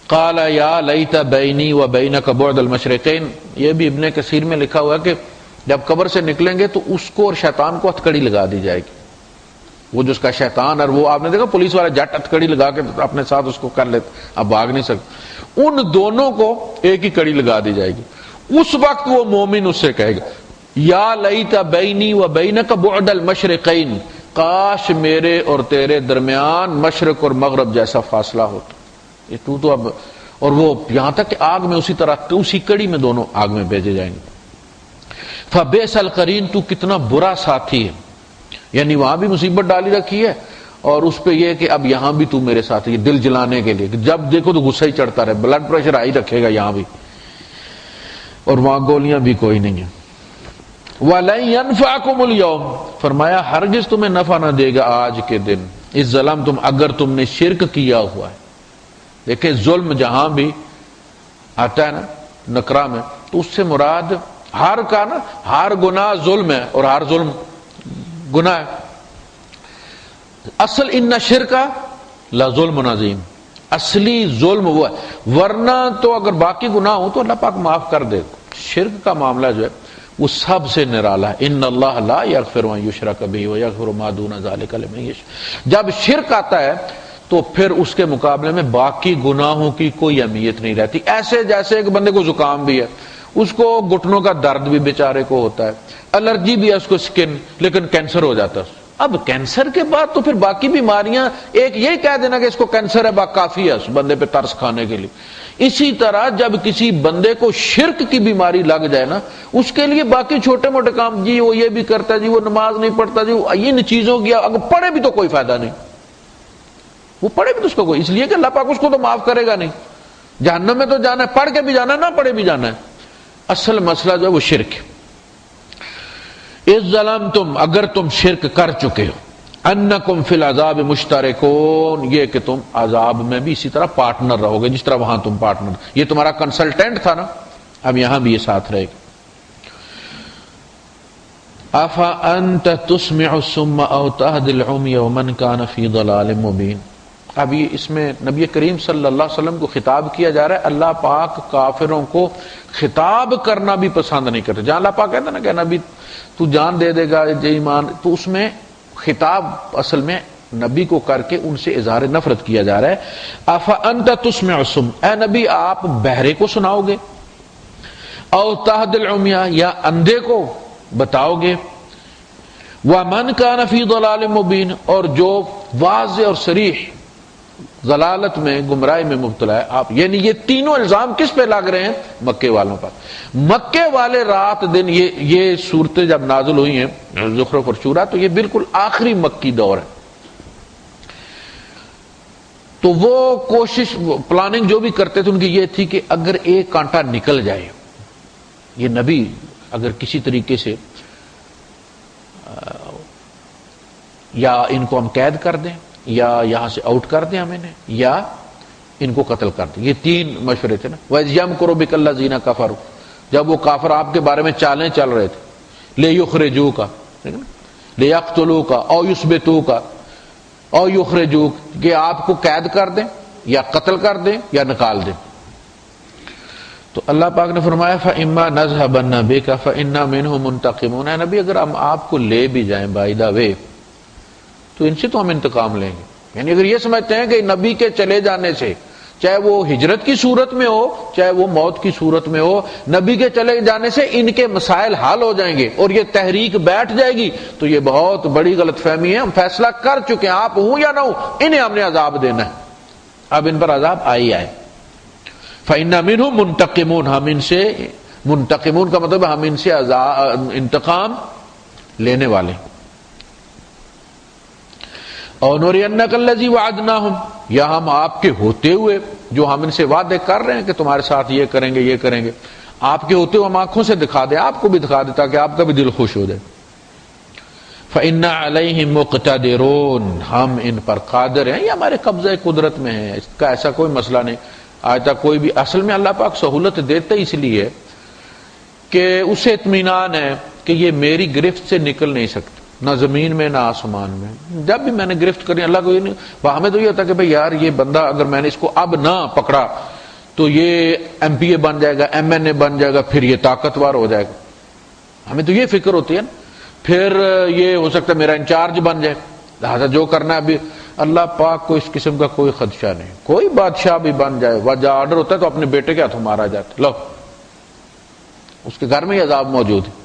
قال یا لیت بینی و بینک بعد المشرقین، یہ بھی ابن کثیر میں لکھا ہوا ہے کہ جب قبر سے نکلیں گے تو اس کو اور شیطان کو ہتھکڑی لگا دی جائے گی. وہ جو اس کا شیطان، اور وہ آپ نے دیکھا پولیس والے جٹ ہتھکڑی لگا کے اپنے ساتھ اس کو کر لیتے، اب بھاگ نہیں سکتے، ان دونوں کو ایک ہی کڑی لگا دی جائے گی. اس وقت وہ مومن اس سے کہے گا یا لیت بینی و بینک بعد المشرقین، کاش میرے اور تیرے درمیان مشرق اور مغرب جیسا فاصلہ ہوتا. یہ تو اب، اور وہ یہاں تک کہ آگ میں اسی طرح اسی کڑی میں دونوں آگ میں بھیجے جائیں گے. فبئس القرین، تو کتنا برا ساتھی ہے، یعنی وہاں بھی مصیبت ڈالی رکھی ہے، اور اس پہ یہ کہ اب یہاں بھی تو میرے ساتھ، یہ دل جلانے کے لیے جب دیکھو تو غصہ ہی چڑھتا رہے، بلڈ پریشر ہائی رکھے گا یہاں بھی، اور وہاں گولیاں بھی کوئی نہیں ہیں. وَلَن يَنفَعَكُمُ الْيَوْمَ، فرمایا ہرگز تمہیں نفع نہ دے گا آج کے دن، اس ظلم تم، اگر تم نے شرک کیا ہوا ہے. دیکھیں ظلم جہاں بھی آتا ہے نا نکرہ میں، تو اس سے مراد ہر کا نا، ہر گناہ ظلم ہے اور ہر ظلم گناہ ہے. اصل ان شرک لظلم عظیم، اصلی ظلم وہ ہے، ورنہ تو اگر باقی گناہ ہو تو اللہ پاک معاف کر دے. شرک کا معاملہ جو ہے وہ سب سے نرالا ہے. ان اللہ لا یغفر ان یشرک بہ ویغفر ما دون ذلک لمن یشاء. جب شرک آتا ہے تو پھر اس کے مقابلے میں باقی گناہوں کی کوئی اہمیت نہیں رہتی. ایسے جیسے ایک بندے کو زکام بھی ہے، اس کو گھٹنوں کا درد بھی بیچارے کو ہوتا ہے، الرجی بھی ہے اس کو سکن، لیکن کینسر ہو جاتا ہے. اب کینسر کے بعد تو پھر باقی بیماریاں، ایک یہی کہہ دینا کہ اس کو کینسر ہے با کافی ہے اس بندے پہ ترس کھانے کے لیے. اسی طرح جب کسی بندے کو شرک کی بیماری لگ جائے نا، اس کے لیے باقی چھوٹے موٹے کام، جی وہ یہ بھی کرتا ہے، جی وہ نماز نہیں پڑھتا، جی ان چیزوں کی اگر پڑھے بھی تو کوئی فائدہ نہیں، وہ پڑھے بھی تو اس کو کوئی، اس لیے کہ اللہ پاک اس کو تو معاف کرے گا نہیں. جہنم میں تو جانا ہے، پڑھ کے بھی جانا ہے، نہ پڑھے بھی جانا ہے. اصل مسئلہ جو ہے وہ شرک ہے. اس ظلم تم، اگر تم شرک کر چکے ہو، انکم فی العذاب مشترکون، یہ کہ تم عذاب میں بھی اسی طرح پارٹنر رہو گے جس طرح وہاں تم پارٹنر، یہ تمہارا کنسلٹنٹ تھا نا، اب یہاں بھی یہ ساتھ رہے گا. افا انت تسمع الصم او تهدي العمي ومن كان في ضلال مبين. اب یہ اس میں نبی کریم صلی اللہ علیہ وسلم کو خطاب کیا جا رہا ہے. اللہ پاک کافروں کو خطاب کرنا بھی پسند نہیں کرتے. جہاں اللہ پاک کہتا ہے نا کہ نبی تو جان دے دے گا ایمان، تو اس میں خطاب اصل میں نبی کو کر کے ان سے اظہار نفرت کیا جا رہا ہے. افا انت تسمع الصم، اے نبی آپ بہرے کو سناؤ گے، او تهدي العمي یا اندھے کو بتاؤ گے، وَمَنْ كَانَ فِي ضَلَالٍ مُبِينٍ اور جو واضح اور صریح ضلالت میں، گمراہی میں مبتلا ہے. آپ یعنی یہ تینوں الزام کس پہ لگ رہے ہیں؟ مکے والوں پر. مکے والے رات دن یہ صورتیں جب نازل ہوئی ہیں زخرف اور شورا، تو یہ بالکل آخری مکی دور ہے. تو وہ کوشش، پلاننگ جو بھی کرتے تھے ان کی یہ تھی کہ اگر ایک کانٹا نکل جائے، یہ نبی اگر کسی طریقے سے یا ان کو ہم قید کر دیں، یا یہاں سے آؤٹ کر دیں ہمیں، یا ان کو قتل کر دیں. یہ تین مشورے تھے نا. وَإِذْ يَمْكُرُ بِكَ الَّذِينَ كَفَرُوا، جب وہ کافر آپ کے بارے میں چالیں چل رہے تھے، لِيُخْرِجُوكَ، لِيَقْتُلُوكَ أَوْ يُثْبِتُوكَ أَوْ يُخْرِجُوكَ، کہ آپ کو قید کر دیں یا قتل کر دیں یا نکال دیں. تو اللہ پاک نے فرمایا فَإِمَّا نَذْهَبَنَّ بِكَ فَإِنَّا مِنْهُمْ مُنْتَقِمُونَ. اے نبی اگر ہم آپ کو لے بھی جائیں بائی دا وے، تو ان سے تو ہم انتقام لیں گے. یعنی اگر یہ سمجھتے ہیں کہ نبی کے چلے جانے سے، چاہے وہ ہجرت کی صورت میں ہو چاہے وہ موت کی صورت میں ہو، نبی کے چلے جانے سے ان کے مسائل حل ہو جائیں گے اور یہ تحریک بیٹھ جائے گی، تو یہ بہت بڑی غلط فہمی ہے. ہم فیصلہ کر چکے ہیں، آپ ہوں یا نہ ہوں انہیں ہم نے عذاب دینا ہے، اب ان پر عذاب آئی آئے. فَإِنَّا مِنْهُمْ مُنْتَقِمُونَ، ہم ان سے منتقمون کا مطلب ہم ان سے انتقام لینے والے. اور نُرِيَنَّكَ الَّذِي وَعَدْنَاهُمْ، یا ہم آپ کے ہوتے ہوئے جو ہم ان سے وعدے کر رہے ہیں کہ تمہارے ساتھ یہ کریں گے یہ کریں گے، آپ کے ہوتے ہوئے ہم آنکھوں سے دکھا دیں، آپ کو بھی دکھا دیں تاکہ آپ کا بھی دل خوش ہو جائے. فَإِنَّا عَلَيْهِمْ مُقْتَدِرُونَ، ہم ان پر قادر ہیں، یہ ہمارے قبضہ قدرت میں ہے، اس کا ایسا کوئی مسئلہ نہیں. آج تک کوئی بھی، اصل میں اللہ پاک سہولت دیتے اس لیے کہ اسے اطمینان ہے کہ یہ میری گرفت سے نکل نہیں سکتے، نہ زمین میں نہ آسمان میں. جب بھی میں نے گرفت کرنی، اللہ کو یہ نہیں، ہمیں تو یہ ہوتا کہ بھئی یار یہ بندہ اگر میں نے اس کو اب نہ پکڑا تو یہ ایم پی اے بن جائے گا، ایم این اے بن جائے گا، پھر یہ طاقتور ہو جائے گا. ہمیں تو یہ فکر ہوتی ہے نا، پھر یہ ہو سکتا ہے میرا انچارج بن جائے. لہٰذا جو کرنا ہے ابھی، اللہ پاک کو اس قسم کا کوئی خدشہ نہیں. کوئی بادشاہ بھی بن جائے، وجہ آرڈر ہوتا ہے تو اپنے بیٹے کے ہاتھوں مارا جاتا ہے، لو اس کے گھر میں ہی عذاب موجود ہے.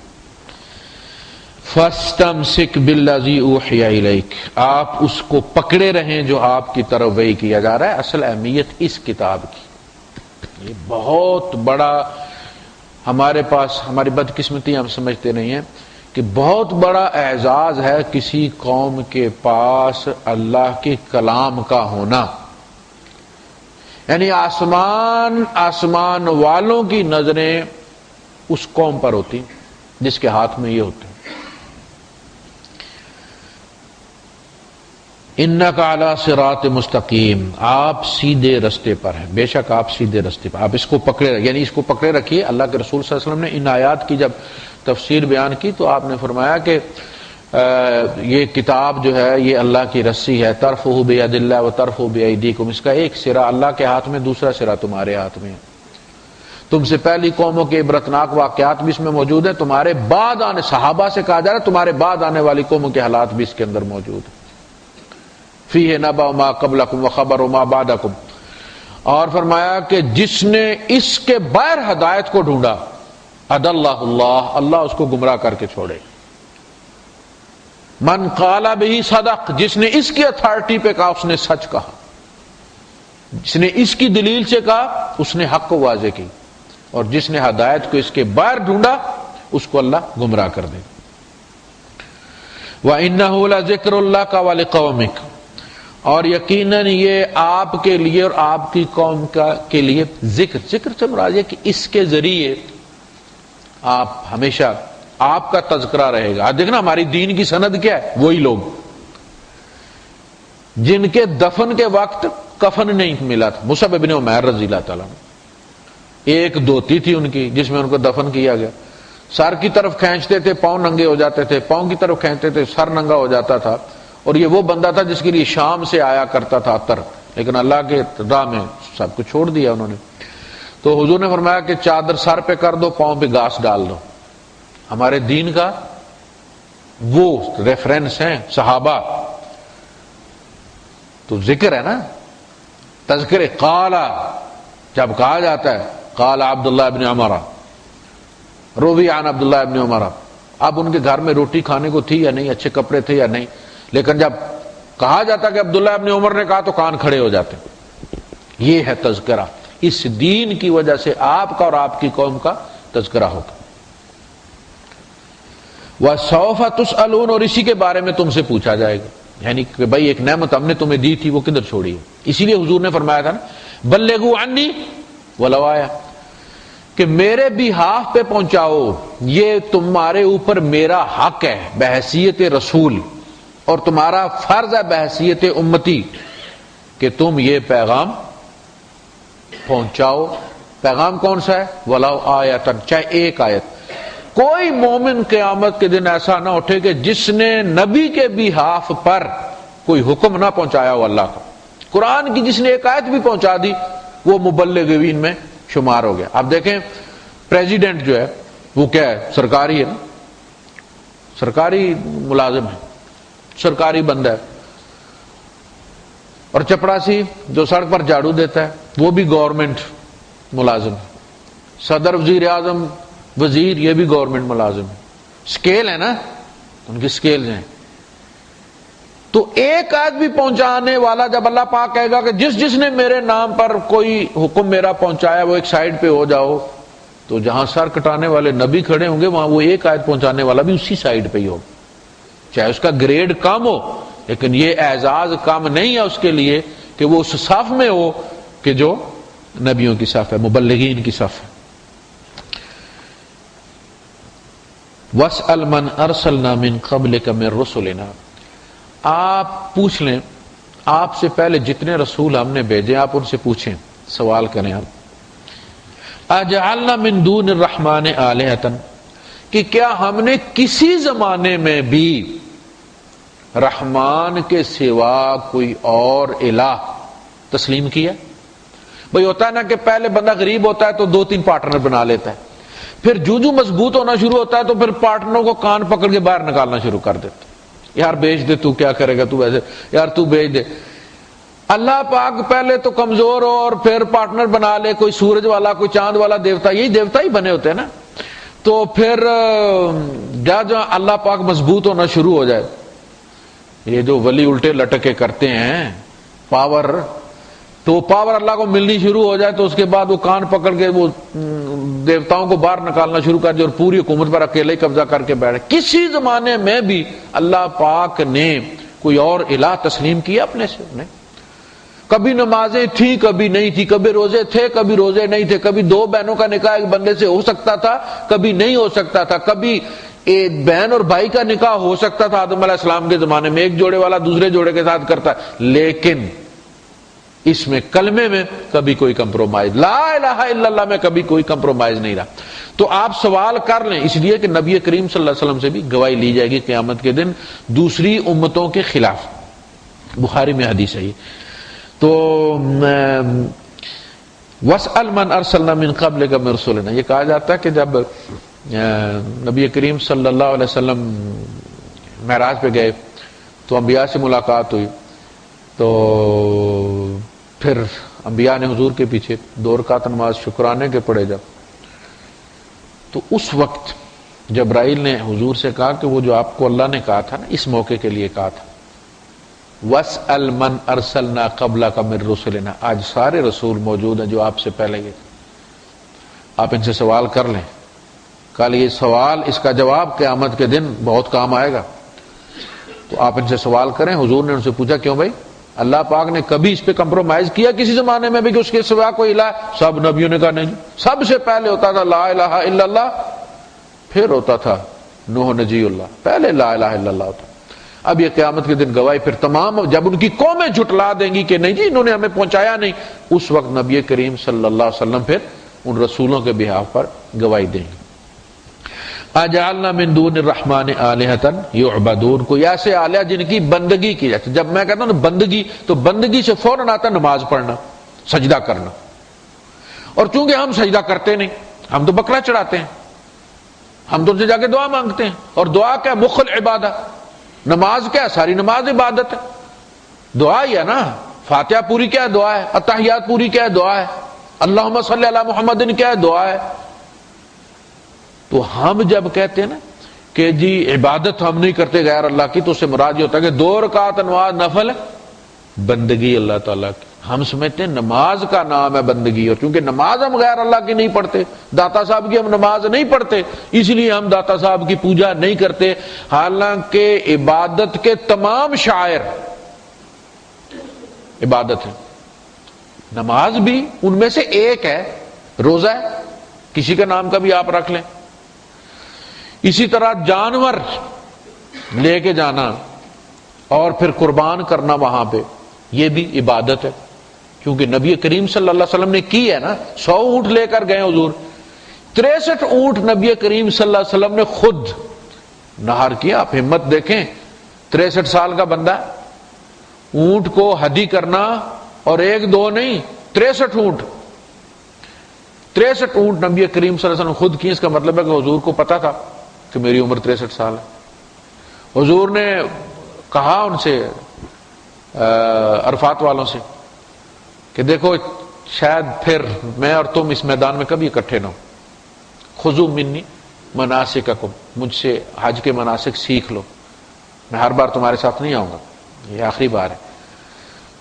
فَاسْتَمْسِكْ بِالَّذِي أُوحِيَ إِلَيْكَ، آپ اس کو پکڑے رہیں جو آپ کی طرف وحی کیا جا رہا ہے. اصل اہمیت اس کتاب کی، یہ بہت بڑا، ہمارے پاس ہماری بدقسمتی ہم سمجھتے نہیں ہیں کہ بہت بڑا اعزاز ہے کسی قوم کے پاس اللہ کے کلام کا ہونا. یعنی آسمان والوں کی نظریں اس قوم پر ہوتی جس کے ہاتھ میں یہ ہوتے ہیں. اِنَّكَ عَلَىٰ صِرَاطٍ مُسْتَقِيمٍ، آپ سیدھے رستے پر ہیں، بے شک آپ سیدھے رستے پر. آپ اس کو پکڑے، یعنی اس کو پکڑے رکھیے. اللہ کے رسول صلی اللہ علیہ وسلم نے ان آیات کی جب تفسیر بیان کی تو آپ نے فرمایا کہ یہ کتاب جو ہے یہ اللہ کی رسی ہے، ترفعہ بید اللہ و ترفعہ بایدیکم، اس کا ایک سرا اللہ کے ہاتھ میں، دوسرا سرا تمہارے ہاتھ میں ہے. تم سے پہلی قوموں کے عبرتناک واقعات بھی اس میں موجود ہیں، تمہارے بعد آنے، صحابہ سے کہا جا رہا ہے تمہارے بعد آنے والی قوموں کے حالات بھی اس کے اندر موجود ہیں. فیہ نبأ ما قبلکم وخبر ما بعدکم، اور فرمایا کہ جس نے اس کے بغیر ہدایت کو ڈھونڈا، اضلہ اللہ اس کو گمراہ کر کے چھوڑے. من قال بہ صدق، جس نے اس کی اتھارٹی پہ کہا اس نے سچ کہا، جس نے اس کی دلیل سے کہا اس نے حق کو واضح کی، اور جس نے ہدایت کو اس کے باہر ڈھونڈا اس کو اللہ گمراہ کر دے. وَإِنَّهُ لَذِكْرٌ لَكَ وَلِقَوْمِكَ، اور یقیناً یہ آپ کے لیے اور آپ کی قوم کے لیے ذکر سے مراد ہے کہ اس کے ذریعے آپ ہمیشہ آپ کا تذکرہ رہے گا. دیکھنا ہماری دین کی سند کیا ہے، وہی لوگ جن کے دفن کے وقت کفن نہیں ملا تھا. مصعب بن عمیر رضی اللہ تعالیٰ عنہ، ایک دھوتی تھی ان کی جس میں ان کو دفن کیا گیا. سر کی طرف کھینچتے تھے پاؤں ننگے ہو جاتے تھے، پاؤں کی طرف کھینچتے تھے سر ننگا ہو جاتا تھا. اور یہ وہ بندہ تھا جس کے لیے شام سے آیا کرتا تھا عطر، لیکن اللہ کے راہ میں سب کو چھوڑ دیا انہوں نے. تو حضور نے فرمایا کہ چادر سر پہ کر دو، پاؤں پہ گھاس ڈال دو. ہمارے دین کا وہ ریفرنس ہیں صحابہ. تو ذکر ہے نا، تذکر. قالا جب کہا جاتا ہے قال عبداللہ ابن عمر، روی عن عبداللہ ابن عمر. اب ان کے گھر میں روٹی کھانے کو تھی یا نہیں، اچھے کپڑے تھے یا نہیں، لیکن جب کہا جاتا کہ عبداللہ ابن عمر نے کہا تو کان کھڑے ہو جاتے. یہ ہے تذکرہ. اس دین کی وجہ سے آپ کا اور آپ کی قوم کا تذکرہ ہوگا. وَسَوْفَ تُسْأَلُونَ، اور اسی کے بارے میں تم سے پوچھا جائے گا. یعنی کہ بھائی ایک نعمت ہم نے تمہیں دی تھی وہ کدھر چھوڑی ہے. اسی لیے حضور نے فرمایا تھا نا بلغوا عنی ولو آیہ، کہ میرے بھی ہاف پہ پہنچاؤ، یہ تمہارے اوپر میرا حق ہے بحیثیت رسول، اور تمہارا فرض ہے بحیثیت امتی کہ تم یہ پیغام پہنچاؤ. پیغام کون سا ہے؟ ولو آیۃ، چاہے ایک آیت. کوئی مومن قیامت کے دن ایسا نہ اٹھے کہ جس نے نبی کے بھی ہاف پر کوئی حکم نہ پہنچایا ہو اللہ کا. قرآن کی جس نے ایک آیت بھی پہنچا دی وہ مبلغین میں شمار ہو گیا. اب دیکھیں پریزیڈنٹ جو ہے وہ کیا ہے؟ سرکاری ہے نا، سرکاری ملازم ہے، سرکاری بندہ ہے. اور چپڑاسی جو سڑک پر جھاڑو دیتا ہے وہ بھی گورنمنٹ ملازم ہے. صدر، وزیر اعظم، وزیر، یہ بھی گورنمنٹ ملازم ہے. سکیل ہے نا، ان کی سکیل ہیں. تو ایک آیت بھی پہنچانے والا جب اللہ پاک کہے گا کہ جس نے میرے نام پر کوئی حکم میرا پہنچایا وہ ایک سائڈ پہ ہو جاؤ، تو جہاں سر کٹانے والے نبی کھڑے ہوں گے وہاں وہ ایک آیت پہنچانے والا بھی اسی سائڈ پہ ہی ہو، چاہے اس کا گریڈ کم ہو، لیکن یہ اعزاز کم نہیں ہے اس کے لیے کہ وہ اس صف میں ہو کہ جو نبیوں کی صف ہے، مبلغین کی صف ہے۔ وَاسْأَلْ مَنْ أَرْسَلْنَا مِنْ قَبْلِكَ مِنْ رُسُلِنَا، آپ پوچھ لیں آپ سے پہلے جتنے رسول ہم نے بھیجے آپ ان سے پوچھیں، سوال کریں آپ، اجعلنا من دون الرحمن آلہۃ، کہ کیا ہم نے کسی زمانے میں بھی رحمان کے سوا کوئی اور الہ تسلیم کیا؟ بھئی ہوتا ہے نا کہ پہلے بندہ غریب ہوتا ہے تو 2-3 پارٹنر بنا لیتا ہے، پھر جو مضبوط ہونا شروع ہوتا ہے تو پھر پارٹنروں کو کان پکڑ کے باہر نکالنا شروع کر دیتا، یار بیچ دے، تو کیا کرے گا، تو ویسے یار تو بیچ دے۔ اللہ پاک پہلے تو کمزور ہو اور پھر پارٹنر بنا لے، کوئی سورج والا کوئی چاند والا دیوتا، یہی دیوتا ہی بنے ہوتے ہیں نا۔ تو پھر جب اللہ پاک مضبوط ہونا شروع ہو جائے، یہ جو ولی الٹے لٹکے کرتے ہیں پاور، تو پاور اللہ کو ملنی شروع ہو جائے تو اس کے بعد وہ کان پکڑ کے وہ دیوتاؤں کو باہر نکالنا شروع کر دے اور پوری حکومت پر اکیلے ہی قبضہ کر کے بیٹھے۔ کسی زمانے میں بھی اللہ پاک نے کوئی اور الہ تسلیم کیا اپنے سے؟ نہیں۔ کبھی نمازیں تھیں کبھی نہیں تھی، کبھی روزے تھے کبھی روزے نہیں تھے، کبھی 2 بہنوں کا نکاح ایک بندے سے ہو سکتا تھا کبھی نہیں ہو سکتا تھا، کبھی ایک بہن اور بھائی کا نکاح ہو سکتا تھا آدم علیہ السلام کے زمانے میں، ایک جوڑے والا دوسرے جوڑے کے ساتھ کرتا ہے، لیکن اس میں کلمے میں کبھی کوئی کمپرومائز، لا الہ الا اللہ میں کبھی کوئی کمپرومائز نہیں رہا۔ تو آپ سوال کر لیں، اس لیے کہ نبی کریم صلی اللہ علیہ وسلم سے بھی گواہی لی جائے گی قیامت کے دن دوسری امتوں کے خلاف، بخاری میں حدیث ہے یہ۔ تو وَاسْأَلْ مَنْ أَرْسَلْنَا مِنْ قَبْلِكَ مِنْ رُسُلِنَا، یہ کہا جاتا ہے کہ جب نبی کریم صلی اللہ علیہ وسلم معراج پہ گئے تو انبیاء سے ملاقات ہوئی، تو پھر انبیاء نے حضور کے پیچھے 2 رکعت نماز شکرانے کے پڑھے جب، تو اس وقت جبرائیل نے حضور سے کہا کہ وہ جو آپ کو اللہ نے کہا تھا نا اس موقع کے لیے کہا تھا، وَاسْأَلْ مَنْ أَرْسَلْنَا قَبْلَكَ مِنْ رُسُلِنَا، آج سارے رسول موجود ہیں جو آپ سے پہلے گئے، آپ ان سے سوال کر لیں، کل یہ سوال اس کا جواب قیامت کے دن بہت کام آئے گا، تو آپ ان سے سوال کریں۔ حضور نے ان سے پوچھا کیوں بھائی اللہ پاک نے کبھی اس پہ کمپرومائز کیا کسی زمانے میں بھی کہ اس کے سوا کوئی الہ؟ سب نبیوں نے کہا نہیں، سب سے پہلے ہوتا تھا لا الہ الا اللہ، پھر ہوتا تھا نوح نجی اللہ، پہلے لا الہ الا اللہ ہوتا۔ اب یہ قیامت کے دن گواہی پھر تمام جب ان کی قومیں جھٹلا دیں گی کہ نہیں جی انہوں نے ہمیں پہنچایا نہیں، اس وقت نبی کریم صلی اللہ علیہ وسلم پھر ان رسولوں کے بہاف پر گواہی دیں گے۔ اجعلنا من دون الرحمن آلہۃ یعبدون، کوئی ایسے آلیہ جن کی بندگی کی جاتی۔ جب میں کہتا ہوں بندگی تو بندگی سے فوراً آتا نماز پڑھنا، سجدہ کرنا، اور چونکہ ہم سجدہ کرتے نہیں، ہم تو بکرا چڑھاتے ہیں، ہم تو ان سے جا کے دعا مانگتے ہیں، اور دعا کیا؟ مخ العبادہ، نماز کیا؟ ساری نماز عبادت ہے، دعا ہی ہے نا، فاتحہ پوری کیا ہے؟ دعا ہے، اتحیات پوری کیا ہے؟ دعا ہے، اللہم صلی علی محمد کیا ہے؟ دعا ہے۔ تو ہم جب کہتے ہیں نا کہ جی عبادت ہم نہیں کرتے غیر اللہ کی، تو اس سے مراد یہ ہوتا ہے کہ 2 رکعت نماز نفل ہے، بندگی اللہ تعالیٰ کی۔ ہم سمجھتے ہیں نماز کا نام ہے بندگی، اور کیونکہ نماز ہم غیر اللہ کی نہیں پڑھتے، داتا صاحب کی ہم نماز نہیں پڑھتے، اس لیے ہم داتا صاحب کی پوجا نہیں کرتے، حالانکہ عبادت کے تمام شعائر عبادت ہے، نماز بھی ان میں سے ایک ہے، روزہ ہے، کسی کا نام کا بھی آپ رکھ لیں، اسی طرح جانور لے کے جانا اور پھر قربان کرنا وہاں پہ، یہ بھی عبادت ہے، کیونکہ نبی کریم صلی اللہ علیہ وسلم نے کی ہے نا۔ 100 اونٹ لے کر گئے حضور، 63 اونٹ نبی کریم صلی اللہ علیہ وسلم نے خود نہار کیا۔ آپ ہمت دیکھیں، 63 سال کا بندہ اونٹ کو ہدی کرنا، اور 1-2 نہیں، 63 اونٹ، 63 اونٹ نبی کریم صلی اللہ علیہ وسلم خود کی۔ اس کا مطلب ہے کہ حضور کو پتا تھا کہ میری عمر 63 سال ہے۔ حضور نے کہا ان سے، عرفات والوں سے، کہ دیکھو شاید پھر میں اور تم اس میدان میں کبھی اکٹھے نہ ہو، خذوا منی مناسککم، مجھ سے حج کے مناسک سیکھ لو، میں ہر بار تمہارے ساتھ نہیں آؤں گا، یہ آخری بار ہے۔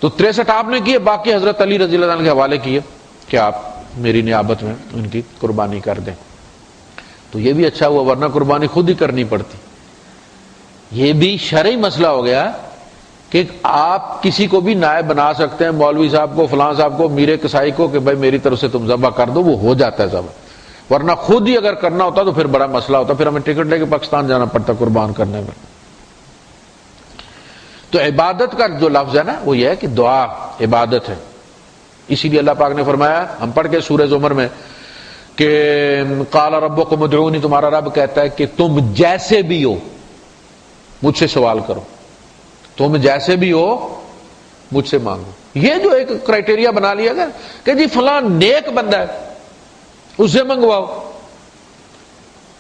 تو 63 آپ نے کیے، باقی حضرت علی رضی اللہ عنہ کے حوالے کیے کہ آپ میری نیابت میں ان کی قربانی کر دیں، تو یہ بھی اچھا ہوا، ورنہ قربانی خود ہی کرنی پڑتی۔ یہ بھی شرعی مسئلہ ہو گیا کہ آپ کسی کو بھی نائب بنا سکتے ہیں، مولوی صاحب کو، فلاں صاحب کو، میرے کسائی کو، کہ بھائی میری طرف سے تم ذبح کر دو، وہ ہو جاتا ہے ذبح، ورنہ خود ہی اگر کرنا ہوتا تو پھر بڑا مسئلہ ہوتا، پھر ہمیں ٹکٹ لے کے پاکستان جانا پڑتا قربان کرنے میں۔ تو عبادت کا جو لفظ ہے نا وہ یہ ہے کہ دعا عبادت ہے، اسی لیے اللہ پاک نے فرمایا، ہم پڑھ کے سورہ زمر میں، کہ قال ربکم ادعونی، تمہارا رب کہتا ہے کہ تم جیسے بھی ہو مجھ سے سوال کرو، تم جیسے بھی ہو مجھ سے مانگو۔ یہ جو ایک کرائٹیریا بنا لیا گیا کہ جی فلاں نیک بندہ ہے اس سے منگواؤ،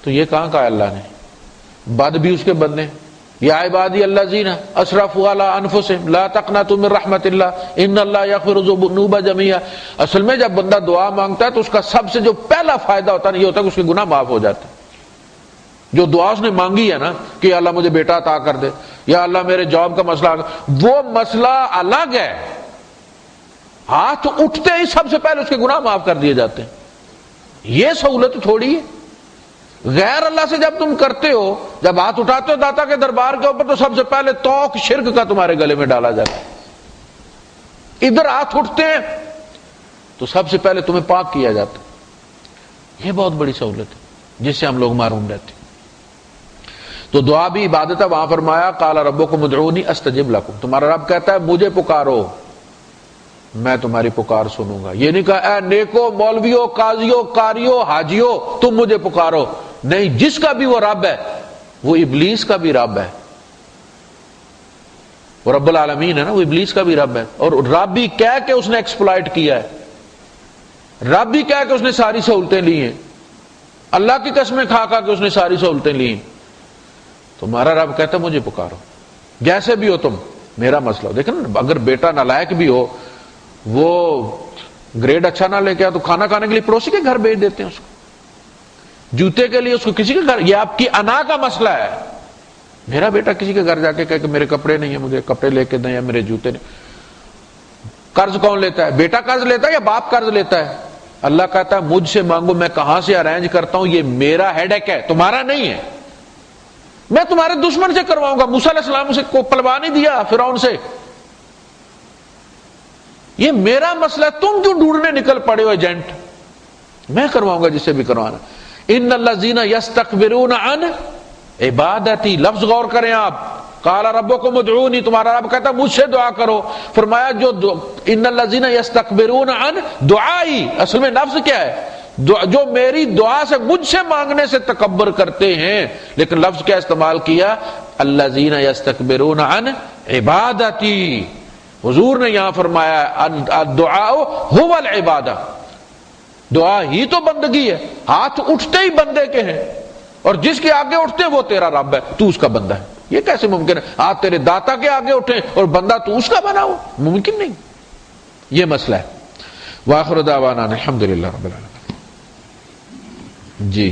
تو یہ کہاں کہا اللہ نے؟ بد بھی اس کے بندے، یا عبادی الذین اسرفوا علی انفسہم لا تقنطوا من رحمت اللہ ان اللہ یغفر الذنوب جميعا۔ اصل میں جب بندہ دعا مانگتا ہے تو اس کا سب سے جو پہلا فائدہ ہوتا ہے یہ ہوتا ہے کہ اس کے گناہ معاف ہو جاتے ہیں۔ جو دعا اس نے مانگی ہے نا کہ اللہ مجھے بیٹا عطا کر دے، یا اللہ میرے جاب کا مسئلہ، وہ مسئلہ الگ ہے، ہاتھ اٹھتے ہی سب سے پہلے اس کے گناہ معاف کر دیے جاتے ہیں۔ یہ سہولت تھوڑی ہے۔ غیر اللہ سے جب تم کرتے ہو، جب ہاتھ اٹھاتے ہو داتا کے دربار کے اوپر، تو سب سے پہلے توق شرک کا تمہارے گلے میں ڈالا جاتا ہے۔ ادھر ہاتھ اٹھتے ہیں تو سب سے پہلے تمہیں پاک کیا جاتا ہے۔ یہ بہت بڑی سہولت ہے جس سے ہم لوگ محروم رہتے ہیں۔ تو دعا بھی عبادت ہے، وہاں فرمایا قال ربکم ادعونی استجب لکم، تمہارا رب کہتا ہے مجھے پکارو میں تمہاری پکار سنوں گا۔ یہ نہیں کہا اے نیکو، مولویو، قاضیو، قاریو، حاجیو تم مجھے پکارو، نہیں، جس کا بھی وہ رب ہے، وہ ابلیس کا بھی رب ہے، وہ رب العالمین ہے نا، وہ ابلیس کا بھی رب ہے، اور رب بھی کہہ کے اس نے ایکسپلائٹ کیا ہے، رب بھی کہہ کے اس نے ساری سہولتیں لی ہیں، اللہ کی قسمیں کھا کھا کے اس نے ساری سہولتیں لی ہیں۔ تمہارا رب کہتا ہے مجھے پکارو جیسے بھی ہو تم، میرا مسئلہ ہو۔ دیکھیں نا، اگر بیٹا نالائق بھی ہو، وہ گریڈ اچھا نہ لے کے آیا تو کھانا کھانے کے لیے پڑوسی کے گھر بھیج دیتے ہیں اس کو، جوتے کے لیے اس کو کسی کے گھر، یہ آپ کی انا کا مسئلہ ہے۔ میرا بیٹا کسی کے گھر جا کے کہے کہ میرے کپڑے نہیں ہیں، مجھے کپڑے لے کے دیں، یا میرے جوتے نہیں۔ قرض کون لیتا ہے؟ بیٹا قرض لیتا ہے یا باپ قرض لیتا ہے؟ اللہ کہتا ہے مجھ سے مانگو، میں کہاں سے ارینج کرتا ہوں، یہ میرا ہیڈ ایک ہے، تمہارا نہیں ہے۔ میں تمہارے دشمن سے کرواؤں گا۔ موسیٰ علیہ السلام سے کو پلوا نہیں دیا فرعون سے، یہ میرا مسئلہ ہے، تم کیوں ڈھونڈنے نکل پڑے ہو ایجنٹ؟ میں کرواؤں گا جس سے بھی کروانا۔ ان الذین یستکبرون عن عبادتی، لفظ غور کریں آپ، قال ربکم ادعونی، تمہارا رب کہتا ہے مجھ سے دعا کرو، فرمایا جو ان الذین یستکبرون عن دعائی، اصل میں لفظ کیا ہے؟ جو میری دعا سے، مجھ سے مانگنے سے تکبر کرتے ہیں، لیکن لفظ کیا استعمال کیا؟ الذین یستکبرون عن عبادتی۔ حضور نے یہاں فرمایا الدعاء هو العبادہ، دعا ہی تو بندگی ہے، ہاتھ اٹھتے ہی بندے کے ہیں، اور جس کے آگے اٹھتے وہ تیرا رب ہے، تو اس کا بندہ ہے۔ یہ کیسے ممکن ہے ہاتھ تیرے داتا کے آگے اٹھے اور بندہ تو اس کا بنا ہو؟ ممکن نہیں۔ یہ مسئلہ ہے۔ وآخر دعوانا الحمدللہ رب العالمین۔ جی